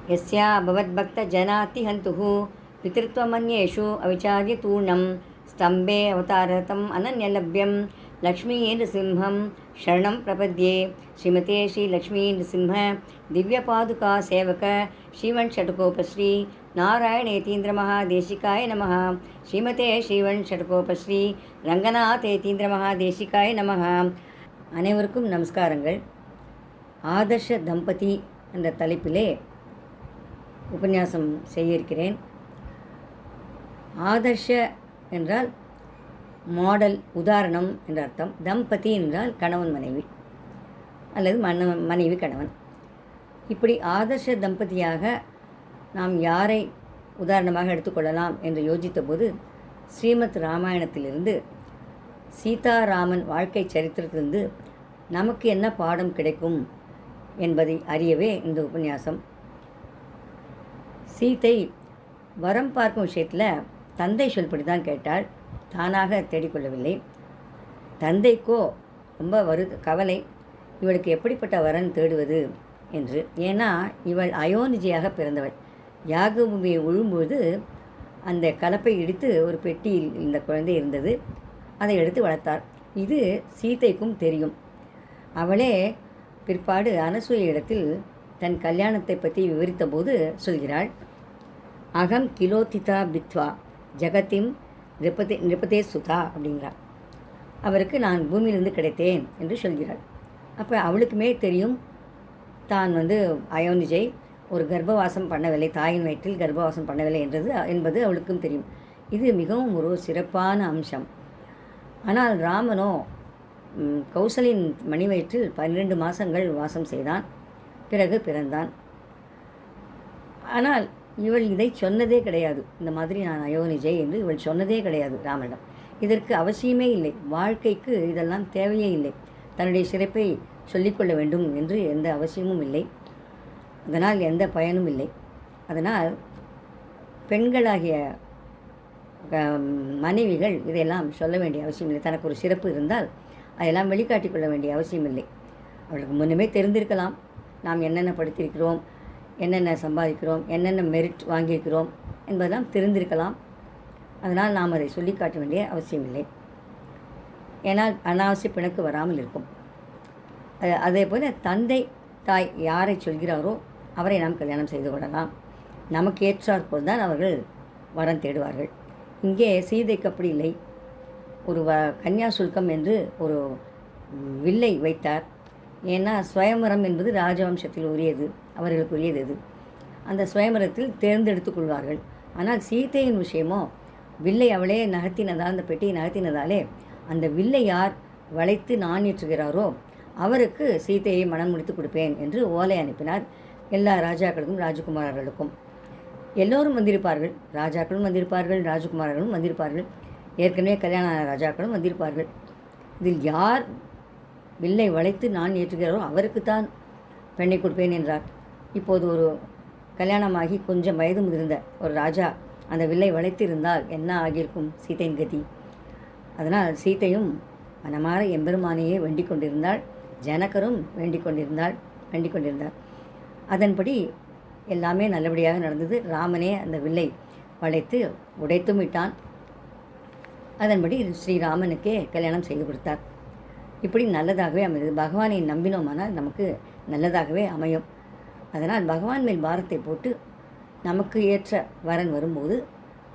यस्या भवद्भक्तजनातिहन्तुः पितृत्वमन्येषु अविचार्यतूर्णं स्तम्भे अवतारतम् अनन्यलभ्यं लक्ष्मीनृसिंहं शरणं प्रपद्ये। श्रीमते श्रीलक्ष्मीनृसिंह दिव्यपादुका सेवक श्रीवंशटकोपश्री नारायणेतीन्द्रमहादेशिकाय नमः। श्रीमते श्रीवंशटकोपश्री रङ्गनाथेतीन्द्रमहादेशिकाय நமः. அனைவருக்கும் நமஸ்காரங்கள். ஆதர்ஷ தம்பதி என்ற தலைப்பிலே உபன்யாசம் செய்ய இருக்கிறேன். ஆதர்ஷ என்றால் மாடல், உதாரணம் என்ற அர்த்தம். தம்பதி என்றால் கணவன் மனைவி அல்லது மனைவி கணவன். இப்படி ஆதர்ஷ தம்பதியாக நாம் யாரை உதாரணமாக எடுத்துக்கொள்ளலாம் என்று யோசித்த போது ஸ்ரீமத் ராமாயணத்திலிருந்து சீதாராமன் வாழ்க்கை சரித்திரத்திலிருந்து நமக்கு என்ன பாடம் கிடைக்கும் என்பதை அறியவே இந்த உபன்யாசம். சீதை வரம் பார்க்கும் விஷயத்தில் தந்தை சொல்படி தான் கேட்டாள், தானாக தேடிக்கொள்ளவில்லை. தந்தைக்கோ ரொம்ப கவலை, இவளுக்கு எப்படிப்பட்ட வரன் தேடுவது என்று. ஏன்னா இவள் அயோனிஜையாக பிறந்தவள். யாக பூமியை உழும்பொழுது அந்த கலப்பை இடித்து ஒரு பெட்டியில் இந்த குழந்தை இருந்தது, அதை எடுத்து வளர்த்தார். இது சீதைக்கும் தெரியும். அவளே பிற்பாடு அனசூய இடத்தில் தன் கல்யாணத்தை பற்றி விவரித்த போது சொல்கிறாள், அகம் கிலோதிதா பித்வா ஜகத்திம் நிருபதே சுதா அப்படிங்கிறாள். அவருக்கு நான் பூமியிலிருந்து கிடைத்தேன் என்று சொல்கிறாள். அப்போ அவளுக்குமே தெரியும் தான் அயோனிஜை, ஒரு கர்ப்பவாசம் பண்ணவில்லை, தாயின் வயிற்றில் கர்ப்பவாசம் பண்ணவில்லை என்பது அவளுக்கும் தெரியும். இது மிகவும் ஒரு சிறப்பான அம்சம். ஆனால் ராமனோ கௌசலின் மணி வயிற்றில் 12 மாதங்கள் வாசம் செய்தான், பிறகு பிறந்தான். ஆனால் இவள் இதை சொன்னதே கிடையாது. இந்த மாதிரி நான் அயோனிஜை என்று இவள் சொன்னதே கிடையாது ராமனிடம். இதற்கு அவசியமே இல்லை. வாழ்க்கைக்கு இதெல்லாம் தேவையே இல்லை. தன்னுடைய சிறப்பை சொல்லிக்கொள்ள வேண்டும் என்று எந்த அவசியமும் இல்லை. அதனால் எந்த பயனும் இல்லை. அதனால் பெண்களாகிய மனைவிகள் இதையெல்லாம் சொல்ல வேண்டிய அவசியம் இல்லை. தனக்கு ஒரு சிறப்பு இருந்தால் அதெல்லாம் வெளிக்காட்டிக்கொள்ள வேண்டிய அவசியம் இல்லை. அவளுக்கு முன்னமே தெரிந்திருக்கலாம், நாம் என்னென்ன படித்திருக்கிறோம், என்னென்ன சம்பாதிக்கிறோம், என்னென்ன மெரிட் வாங்கியிருக்கிறோம் என்பதெல்லாம் தெரிந்திருக்கலாம். அதனால் நாம் அதை சொல்லி காட்ட வேண்டிய அவசியம் இல்லை. ஏனால் அனாவசிய பிணக்கு வராமல் இருக்கும். அதே போல் தந்தை தாய் யாரை சொல்கிறாரோ அவரை நாம் கல்யாணம் செய்து கொள்ளலாம். நமக்கு ஏற்றாற்போல் தான் அவர்கள் வரம் தேடுவார்கள். இங்கே சீதைக்கு அப்படி இல்லை. ஒரு கன்யாசுல்கம் என்று ஒரு வில்லை வைத்தார். ஏன்னா ஸ்வயம்பரம் என்பது ராஜவம்சத்தில் உரியது, அவர்களுக்கு உரியது. அது அந்த ஸ்வயம்பரத்தில் தேர்ந்தெடுத்து கொள்வார்கள். ஆனால் சீதையின் விஷயமோ வில்லை அவளே நகர்த்தினதால், அந்த பெட்டியை நகர்த்தினதாலே அந்த வில்லை யார் வளைத்து நாணேற்றுகிறாரோ அவருக்கு சீதையை மனம் முடித்து கொடுப்பேன் என்று ஓலை அனுப்பினார். எல்லா ராஜாக்களுக்கும் ராஜகுமாரர்களுக்கும். எல்லோரும் வந்திருப்பார்கள். ராஜாக்களும் வந்திருப்பார்கள், ராஜகுமாரர்களும் வந்திருப்பார்கள், ஏற்கனவே கல்யாண ராஜாக்களும் வந்திருப்பார்கள். இதில் யார் வில்லை வளைத்து நான் ஏற்றுகிறாரோ அவருக்குத்தான் பெண்ணை கொடுப்பேன் என்றார். இப்போது ஒரு கல்யாணமாகி கொஞ்சம் வயது முதிர்ந்த ஒரு ராஜா அந்த வில்லை வளைத்து இருந்தால் என்ன ஆகியிருக்கும் சீதையின் கதி? அதனால் சீதையும் மனமாற எம்பெருமானையே வேண்டிக் கொண்டிருந்தாள். ஜனகரும் வேண்டிக் கொண்டிருந்தார். அதன்படி எல்லாமே நல்லபடியாக நடந்தது. ராமனே அந்த வில்லை வளைத்து உடைத்தும் விட்டான். அதன்படி ஸ்ரீராமனுக்கே கல்யாணம் செய்து கொடுத்தார். இப்படி நல்லதாகவே அமைந்தது. பகவானை நம்பினோமானால் நமக்கு நல்லதாகவே அமையும். அதனால் பகவான் மேல் பாரத்தை போட்டு நமக்கு ஏற்ற வரன் வரும்போது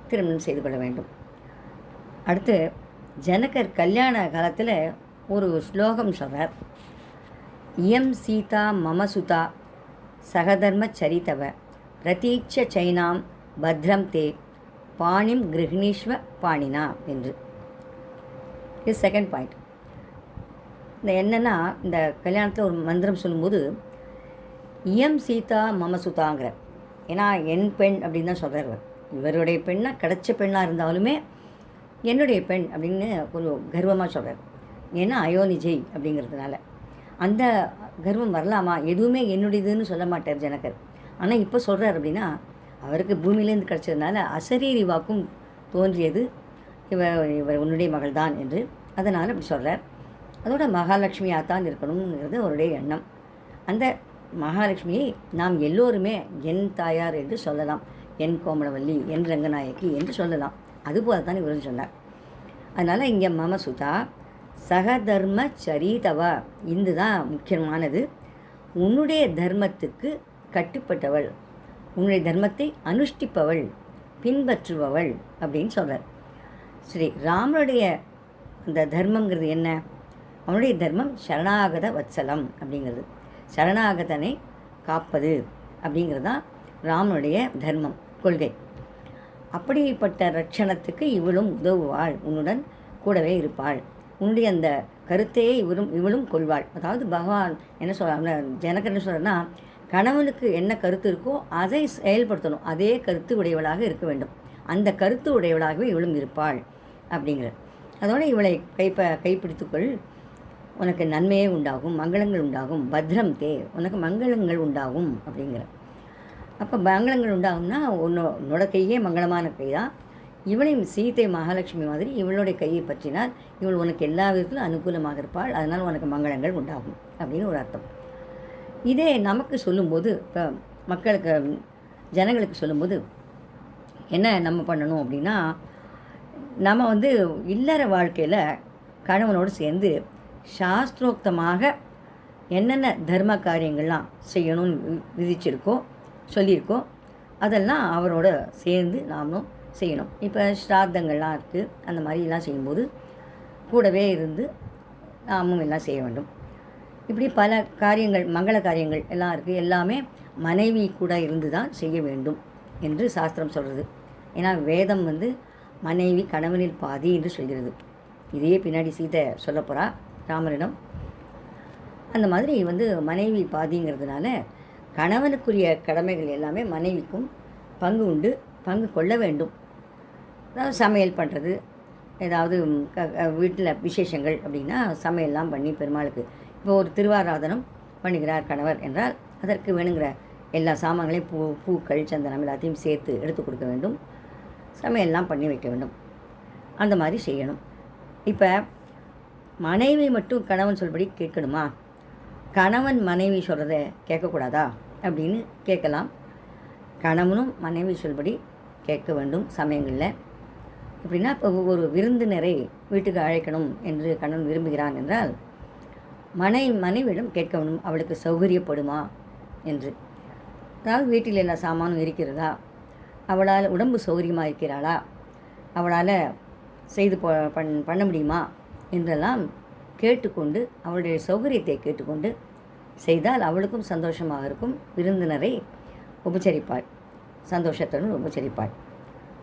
திருமணம் செய்து கொள்ள வேண்டும். அடுத்து ஜனகர் கல்யாண காலத்தில் ஒரு ஸ்லோகம் சொல்கிறார். இயம் சீதா மமசுதா சகதர்ம சரிதவ பிரதீட்ச சைனாம் பத்ரம் தே பாணிம் கிருஹ்ணீஸ்வ பாணினா என்று. இது செகண்ட் பாயிண்ட். இந்த என்னென்னா, இந்த கல்யாணத்தில் ஒரு மந்திரம் சொல்லும்போது இயம் சீதா மமசுதாங்கிற, ஏன்னா என் பெண் அப்படின்னு தான் சொல்கிறார். இவருடைய பெண்ணாக கிடைச்ச பெண்ணாக இருந்தாலுமே என்னுடைய பெண் அப்படின்னு ஒரு கர்வமாக சொல்கிறார். ஏன்னா அயோனிஜை அப்படிங்கிறதுனால அந்த கர்வம் வரலாமா? எதுவுமே என்னுடையதுன்னு சொல்ல மாட்டார் ஜனகர். ஆனால் இப்போ சொல்கிறார் அப்படின்னா அவருக்கு பூமியிலேருந்து கிடச்சதுனால அசரீரி வாக்கும் தோன்றியது, இவர் உன்னுடைய மகள் தான் என்று. அதனால் அப்படி சொல்கிறார். அதோட மகாலட்சுமியாக தான் இருக்கணுங்கிறது அவருடைய எண்ணம். அந்த மகாலட்சுமியை நாம் எல்லோருமே என் தாயார் என்று சொல்லலாம், என் கோமலவல்லி, என் ரங்கநாயகி என்று சொல்லலாம். அதுபோல தான் இவரும் சொன்னார். அதனால் இங்கே மம சுதா சகதர்ம சரிதவா, இது தான் முக்கியமானது. உன்னுடைய தர்மத்துக்கு கட்டுப்பட்டவள், உன்னுடைய தர்மத்தை அனுஷ்டிப்பவள், பின்பற்றுபவள் அப்படின்னு சொல்கிறார். ஸ்ரீ ராமனுடைய அந்த தர்மங்கிறது என்ன? அவனுடைய தர்மம் சரணாகத வத்சலம் அப்படிங்கிறது. சரணாகதனை காப்பது அப்படிங்கிறது தான் ராமனுடைய தர்மம், கொள்கை. அப்படிப்பட்ட ரட்சணத்துக்கு இவளும் உதவுவாள், உன்னுடன் கூடவே இருப்பாள். உன்னுடைய அந்த கருத்தையே இவளும் கொள்வாள். அதாவது பகவான் என்ன சொல்கிறார், ஜனகர் என்ன சொல்கிறார்னா, கணவனுக்கு என்ன கருத்து இருக்கோ அதை செயல்படுத்தணும், அதே கருத்து உடையவளாக இருக்க வேண்டும். அந்த கருத்து உடையவளாகவே இவளும் இருப்பாள் அப்படிங்கிற. அதோடு இவளை கைப்பிடித்துக்கொள், உனக்கு நன்மையே உண்டாகும், மங்களங்கள் உண்டாகும். பத்ரம் தே, உனக்கு மங்களங்கள் உண்டாகும் அப்படிங்கிற. அப்போ மங்களங்கள் உண்டாகும்னா உன்னோட கையே மங்களமான கை தான். இவளையும் சீதை மகாலட்சுமி மாதிரி இவளுடைய கையை பற்றினால் இவள் உனக்கு எல்லா விதத்திலும் அனுகூலமாக இருப்பாள், அதனால் உனக்கு மங்களங்கள் உண்டாகும் அப்படின்னு ஒரு அர்த்தம். இதே நமக்கு சொல்லும்போது, இப்போ மக்களுக்கு ஜனங்களுக்கு சொல்லும்போது என்ன நம்ம பண்ணணும் அப்படின்னா, நம்ம இல்லற வாழ்க்கையில் கணவனோடு சேர்ந்து சாஸ்திரோக்தமாக என்னென்ன தர்ம காரியங்கள்லாம் செய்யணும்னு விதிச்சிருக்கோ சொல்லியிருக்கோ அதெல்லாம் அவரோட சேர்ந்து நாமளும் செய்யணும். இப்போ ஸ்ராத்தங்கள்லாம் இருக்குது, அந்த மாதிரிலாம் செய்யும்போது கூடவே இருந்து நாமும் எல்லாம் செய்ய வேண்டும். இப்படி பல காரியங்கள், மங்கள காரியங்கள் எல்லாம் இருக்குது. எல்லாமே மனைவி கூட இருந்து தான் செய்ய வேண்டும் என்று சாஸ்திரம் சொல்கிறது. ஏன்னா வேதம் மனைவி கணவனில் பாதி என்று சொல்கிறது. இதையே பின்னாடி சீதை சொல்ல போகிறா ராமரிடம். அந்த மாதிரி மனைவி பாதிங்கிறதுனால கணவனுக்குரிய கடமைகள் எல்லாமே மனைவிக்கும் பங்கு உண்டு, பங்கு கொள்ள வேண்டும். அதாவது சமையல் பண்ணுறது, ஏதாவது வீட்டில் விசேஷங்கள் அப்படின்னா சமையல்லாம் பண்ணி பெருமாளுக்கு, இப்போ ஒரு திருவாராதனம் பண்ணுகிறார் கணவர் என்றால் அதற்கு வேணுங்கிற எல்லா சாமான்களையும் பூக்கள், சந்தனம் எல்லாத்தையும் சேர்த்து எடுத்து கொடுக்க வேண்டும். சமையல்லாம் பண்ணி வைக்க வேண்டும். அந்த மாதிரி செய்யணும். இப்போ மனைவி மட்டும் கணவன் சொல்படி கேட்கணுமா? கணவன் மனைவி சொல்கிறத கேட்கக்கூடாதா அப்படின்னு கேட்கலாம். கணவனும் மனைவி சொல்படி கேட்க வேண்டும் சமயங்களில். எப்படின்னா, இப்போ ஒரு விருந்தினரை வீட்டுக்கு அழைக்கணும் என்று கணவன் விரும்புகிறான் என்றால் மனைவியிடம் கேட்க வேண்டும், அவளுக்கு சௌகரியப்படுமா என்று. அதாவது வீட்டில் எல்லா சாமானும் இருக்கிறதா, அவளால் உடம்பு சௌகரியமாக இருக்கிறாளா, அவளால் செய்து பண்ண முடியுமா என்றெல்லாம் கேட்டுக்கொண்டு அவளுடைய சௌகரியத்தை கேட்டுக்கொண்டு செய்தால் அவளுக்கும் சந்தோஷமாக இருக்கும். விருந்தினரை உபச்சரிப்பாள், சந்தோஷத்துடன் உபச்சரிப்பாள்.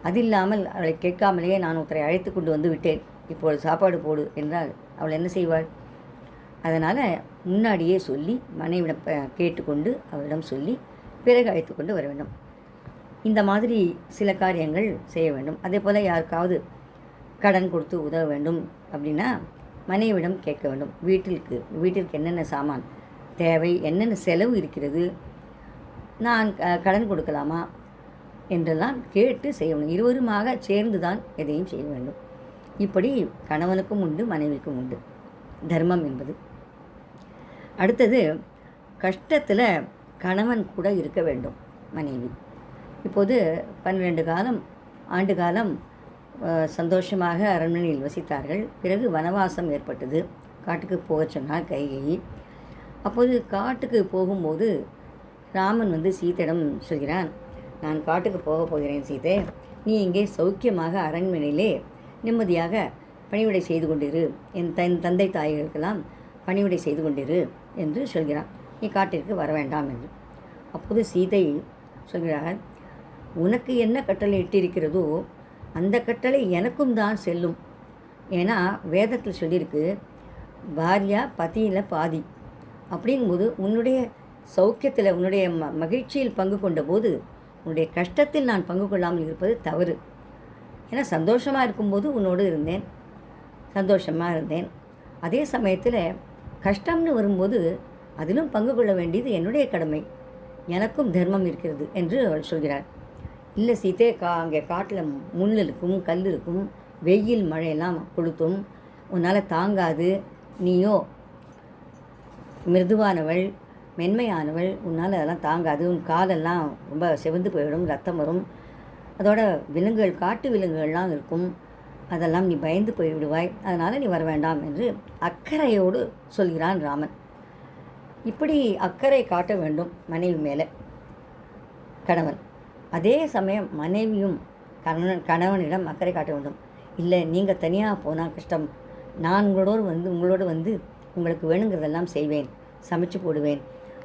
அது இல்லாமல் அவளை கேட்காமலேயே நான் ஒருத்தரை அழைத்து கொண்டு வந்து விட்டேன், இப்போது சாப்பாடு போடு என்றால் அவள் என்ன செய்வாள்? அதனால் முன்னாடியே சொல்லி மனைவிடம் கேட்டுக்கொண்டு அவளிடம் சொல்லி பிறகு அழைத்து கொண்டு வர வேண்டும். இந்த மாதிரி சில காரியங்கள் செய்ய வேண்டும். அதே போல் யாருக்காவது கடன் கொடுத்து உதவ வேண்டும் அப்படின்னா மனைவிடம் கேட்க வேண்டும். வீட்டிற்கு என்னென்ன சாமான் தேவை, என்னென்ன செலவு இருக்கிறது, நான் கடன் கொடுக்கலாமா என்றெல்லாம் கேட்டு செய்யணும். இருவருமாக சேர்ந்து தான் எதையும் செய்ய வேண்டும். இப்படி கணவனுக்கும் உண்டு, மனைவிக்கும் உண்டு தர்மம் என்பது. அடுத்தது, கஷ்டத்தில் கணவன் கூட இருக்க வேண்டும் மனைவி. இப்போது 12 ஆண்டு காலம் சந்தோஷமாக அரண்மனையில் வசித்தார்கள். பிறகு வனவாசம் ஏற்பட்டது. காட்டுக்கு போக சொன்னார் கைகேயி. அப்போது காட்டுக்கு போகும்போது ராமன் சீதையிடம் சொல்கிறான், நான் காட்டுக்கு போகிறேன் சீதை, நீ இங்கே சௌக்கியமாக அரண்மனையிலே நிம்மதியாக பணிவிடை செய்து கொண்டிரு, என் தந்தை தாய்களுக்கெல்லாம் பணிவிடை செய்து கொண்டிரு என்று சொல்கிறான். நீ காட்டிற்கு வர வேண்டாம் என்று. அப்போது சீதை சொல்கிறார், உனக்கு என்ன கட்டளை இட்டிருக்கிறதோ அந்த கட்டளை எனக்கும் தான் செல்லும். ஏன்னா வேதத்தில் சொல்லியிருக்கு, பாரியா பதியில் பாதி. அப்படிங்கும்போது உன்னுடைய சௌக்கியத்தில், உன்னுடைய மகிழ்ச்சியில் பங்கு கொண்ட போது உன்னுடைய கஷ்டத்தில் நான் பங்கு கொள்ளாமல் இருப்பது தவறு. ஏன்னா சந்தோஷமாக இருக்கும்போது உன்னோடு இருந்தேன், சந்தோஷமாக இருந்தேன். அதே சமயத்தில் கஷ்டம்னு வரும்போது அதிலும் பங்கு கொள்ள வேண்டியது என்னுடைய கடமை, எனக்கும் தர்மம் இருக்கிறது என்று அவள் சொல்கிறாள். இல்லை சீதே, அங்கே காட்டில் முள் இருக்கும், கல் இருக்கும், வெயில் மழையெல்லாம் கொளுத்தும், உன்னால் தாங்காது, நீயோ மிருதுவானவள், மென்மையானவள், உன்னால் அதெல்லாம் தாங்காது, உன் காலெல்லாம் ரொம்ப செவந்து போயிடும், ரத்தம் வரும், அதோட விலங்குகள், காட்டு விலங்குகள்லாம் இருக்கும், அதெல்லாம் நீ பயந்து போய்விடுவாய், அதனால் நீ வர வேண்டாம் என்று அக்கறையோடு சொல்கிறான் ராமன். இப்படி அக்கறை காட்ட வேண்டும் மனைவி மேலே கணவன். அதே சமயம் மனைவியும் கணவனிடம் அக்கறை காட்ட வேண்டும். இல்லை, நீங்கள் தனியாக போனால் கஷ்டம், நான் உங்களோடு வந்து உங்களுக்கு வேணுங்கிறதெல்லாம் செய்வேன், சமைச்சு போடுவேன்,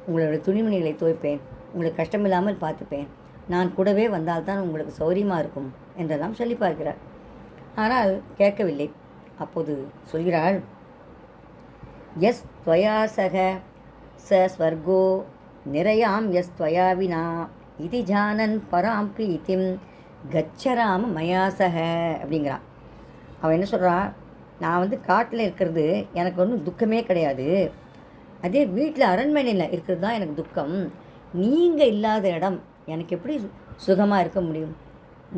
உங்களோட துணிமணிகளை துவைப்பேன், உங்களுக்கு கஷ்டமில்லாமல் பார்த்துப்பேன், நான் கூடவே வந்தால்தான் உங்களுக்கு சௌரியமாக இருக்கும் என்றெல்லாம் சொல்லி பார்க்கிறார். ஆனால் கேட்கவில்லை. அப்போது சொல்கிறாள், எஸ் துவயாசக ச ஸ்வர்கோ நிறையாம் எஸ் துவயா வினா இது ஜானன் பராம் பிரீத்திம் கச்சராம மயாசக அப்படிங்கிறான். அவன் என்ன சொல்கிறான், நான் வந்து காட்டில் இருக்கிறது எனக்கு ஒன்றும் துக்கமே கிடையாது, அதே வீட்டில் அரண்மனையில் இருக்கிறது தான் எனக்கு துக்கம். நீங்கள் இல்லாத இடம் எனக்கு எப்படி சுகமாக இருக்க முடியும்?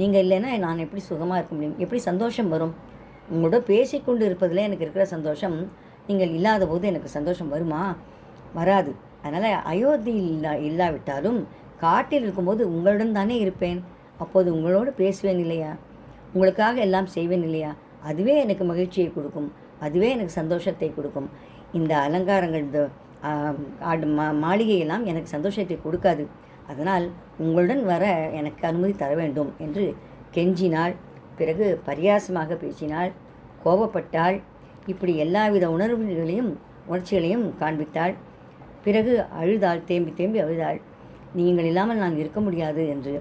நீங்கள் இல்லைன்னா நான் எப்படி சுகமாக இருக்க முடியும்? எப்படி சந்தோஷம் வரும்? உங்களோட பேசிக்கொண்டு இருப்பதில் எனக்கு இருக்கிற சந்தோஷம் நீங்கள் இல்லாத போது எனக்கு சந்தோஷம் வருமா? வராது. அதனால் அயோத்தி இல்லாவிட்டாலும் காட்டில் இருக்கும்போது உங்களுடன் தானே இருப்பேன். அப்போது உங்களோடு பேசுவேன் இல்லையா, உங்களுக்காக எல்லாம் செய்வேன் இல்லையா, அதுவே எனக்கு மகிழ்ச்சியை கொடுக்கும், அதுவே எனக்கு சந்தோஷத்தை கொடுக்கும். இந்த அலங்காரங்கள், இந்த மாளிகையெல்லாம் எனக்கு சந்தோஷத்தை கொடுக்காது. அதனால் உங்களுடன் வர எனக்கு அனுமதி தர வேண்டும் என்று கெஞ்சினாள். பிறகு பரியாசமாக பேசினாள், கோபப்பட்டாள், இப்படி எல்லாவித உணர்ச்சிகளையும் காண்பித்தாள். பிறகு அழுதாள், தேம்பி தேம்பி அழுதாள், நீங்கள் இல்லாமல் நான் இருக்க முடியாது என்று.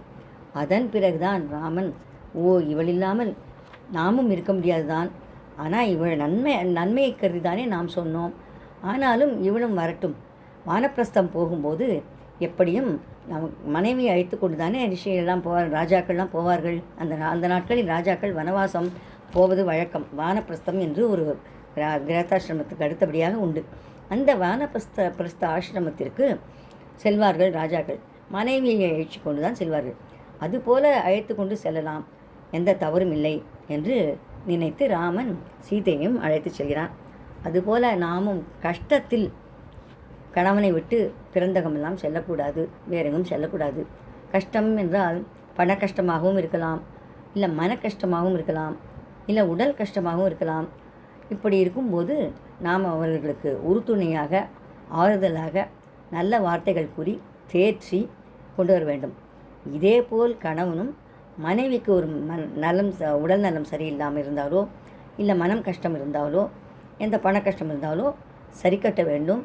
அதன் பிறகுதான் ராமன், ஓ, இவள் இல்லாமல் நாமும் இருக்க முடியாது தான், ஆனால் இவள் நன்மையை கருதி தானே நாம் சொன்னோம், ஆனாலும் இவளும் வரட்டும், வானப்பிரஸ்தம் போகும்போது எப்படியும் நம் மனைவியை அழைத்து கொண்டு தானே ரிஷியெல்லாம் ராஜாக்கள்லாம் போவார்கள். அந்த நாட்களில் ராஜாக்கள் வனவாசம் போவது வழக்கம். வானப்பிரஸ்தம் என்று ஒரு கிரகதாசிரமத்துக்கு அடுத்தபடியாக உண்டு. அந்த வானப்பிரஸ்த ஆசிரமத்திற்கு செல்வார்கள் ராஜாக்கள், மனைவியை அழைச்சி கொண்டு தான் செல்வார்கள். அதுபோல அழைத்து கொண்டு செல்லலாம், எந்த தவறும் இல்லை என்று நினைத்து ராமன் சீதையும் அழைத்து செல்கிறான். அதுபோல் நாமும் கஷ்டத்தில் கணவனை விட்டு பிறந்தகமெல்லாம் செல்லக்கூடாது, வேறெங்கும் செல்லக்கூடாது. கஷ்டம் என்றால் பண கஷ்டமாகவும் இருக்கலாம், இல்லை மன கஷ்டமாகவும் இருக்கலாம், இல்லை உடல் கஷ்டமாகவும் இருக்கலாம். இப்படி இருக்கும்போது நாம் அவர்களுக்கு உறுதுணையாக, ஆறுதலாக நல்ல வார்த்தைகள் கூறி தேற்றி கொண்டு வர வேண்டும். இதேபோல் கணவனும் மனைவிக்கு ஒரு உடல் நலம் சரியில்லாமல் இருந்தாலோ, இல்லை மனம் கஷ்டம் இருந்தாலோ, எந்த பண கஷ்டம் இருந்தாலோ சரி கட்ட வேண்டும்,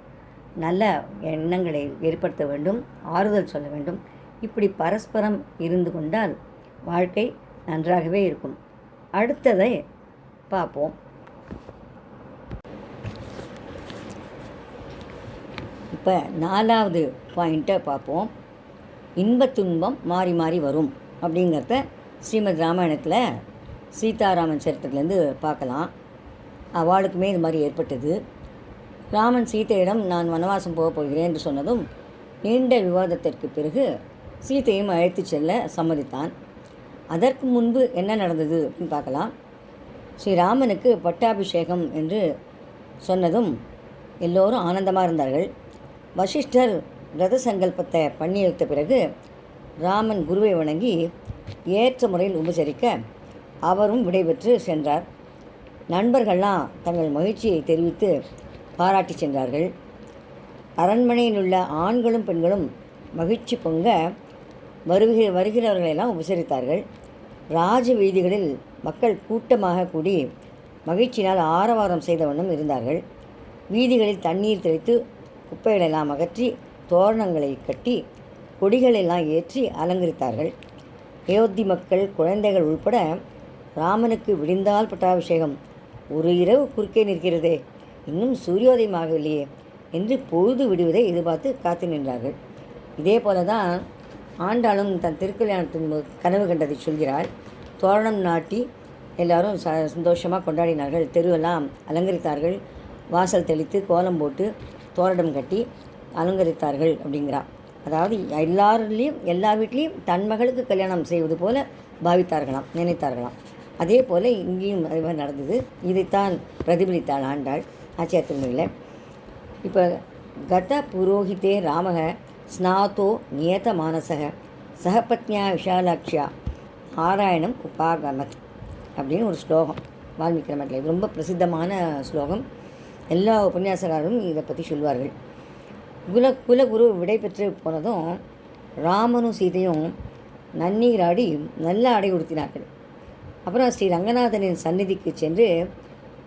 நல்ல எண்ணங்களை ஏற்படுத்த வேண்டும், ஆறுதல் சொல்ல வேண்டும். இப்படி பரஸ்பரம் இருந்து கொண்டால் வாழ்க்கை நன்றாகவே இருக்கும். அடுத்ததை பார்ப்போம். இப்போ 4வது பாயிண்ட்டை பார்ப்போம். இன்பத் துன்பம் மாறி மாறி வரும் அப்படிங்கிறத ஸ்ரீமத் ராமாயணத்தில் சீதாராமன் சரித்திரத்துலேருந்து பார்க்கலாம். அவளுக்குமே இது மாதிரி ஏற்பட்டது. ராமன் சீதையிடம் நான் வனவாசம் போகப் போகிறேன் என்று சொன்னதும் நீண்ட விவாதத்திற்கு பிறகு சீதையும் அழைத்து செல்ல சம்மதித்தான். அதற்கு முன்பு என்ன நடந்தது அப்படின்னு பார்க்கலாம். ஸ்ரீராமனுக்கு பட்டாபிஷேகம் என்று சொன்னதும் எல்லோரும் ஆனந்தமாக இருந்தார்கள். வசிஷ்டர் ரத சங்கல்பத்தை பண்ணி வைத்த பிறகு ராமன் குருவை வணங்கி ஏற்ற முறையில் உபசரிக்க அவரும் விடைபெற்று சென்றார். நண்பர்கள்லாம் தங்கள் மகிழ்ச்சியை தெரிவித்து பாராட்டி சென்றார்கள். அரண்மனையில் உள்ள ஆண்களும் பெண்களும் மகிழ்ச்சி பொங்க வருகிறவர்களெல்லாம் உபசரித்தார்கள். ராஜ வீதிகளில் மக்கள் கூட்டமாக கூடி மகிழ்ச்சியினால் ஆரவாரம் செய்த வண்ணம் இருந்தார்கள். வீதிகளில் தண்ணீர் தெளித்து குப்பைகளெல்லாம் அகற்றி தோரணங்களை கட்டி கொடிகளெல்லாம் ஏற்றி அலங்கரித்தார்கள். அயோத்தி மக்கள், குழந்தைகள் உள்பட ராமனுக்கு விடிந்தால் பட்டாபிஷேகம், ஒரு இரவு குறுக்கே நிற்கிறதே, இன்னும் சூரியோதயமாகவில்லையே என்று பொழுது விடுவதை எதிர்பார்த்து காத்து நின்றார்கள். இதே போல தான் ஆண்டாளும் தன் திருக்கல்யாணத்தின் கனவு கண்டதை சொல்கிறாள். தோரணம் நாட்டி எல்லாரும் சந்தோஷமாக கொண்டாடினார்கள். தெருவெல்லாம் அலங்கரித்தார்கள். வாசல் தெளித்து கோலம் போட்டு தோரணம் கட்டி அலங்கரித்தார்கள் அப்படிங்கிறார். அதாவது எல்லார் வீட்லேயும் தன் மகளுக்கு கல்யாணம் செய்வது போல பாவித்தார்களாம், நினைத்தார்களாம். அதே போல் இங்கேயும் அது மாதிரி நடந்தது. இதைத்தான் பிரதிபலித்தாள் ஆண்டாள் ஆச்சியார் திருமொழியில். இப்போ கத புரோஹிதே ராமக ஸ்நாதோ நியத மானசக சகபத்னியா விஷாலாட்சியா நாராயணம் உபாகமத் அப்படின்னு ஒரு ஸ்லோகம் வால்மீகி ராமாயணத்தில். இது ரொம்ப பிரசித்தமான ஸ்லோகம். எல்லா உபன்யாசகாரரும் இதை பற்றி சொல்வார்கள். குலகுரு விடை பெற்று போனதும் ராமனும் சீதையும் நன்னீராடி நல்ல ஆடை உடுத்தினார்கள். அப்புறம் ஸ்ரீ ரங்கநாதனின் சந்நிதிக்கு சென்று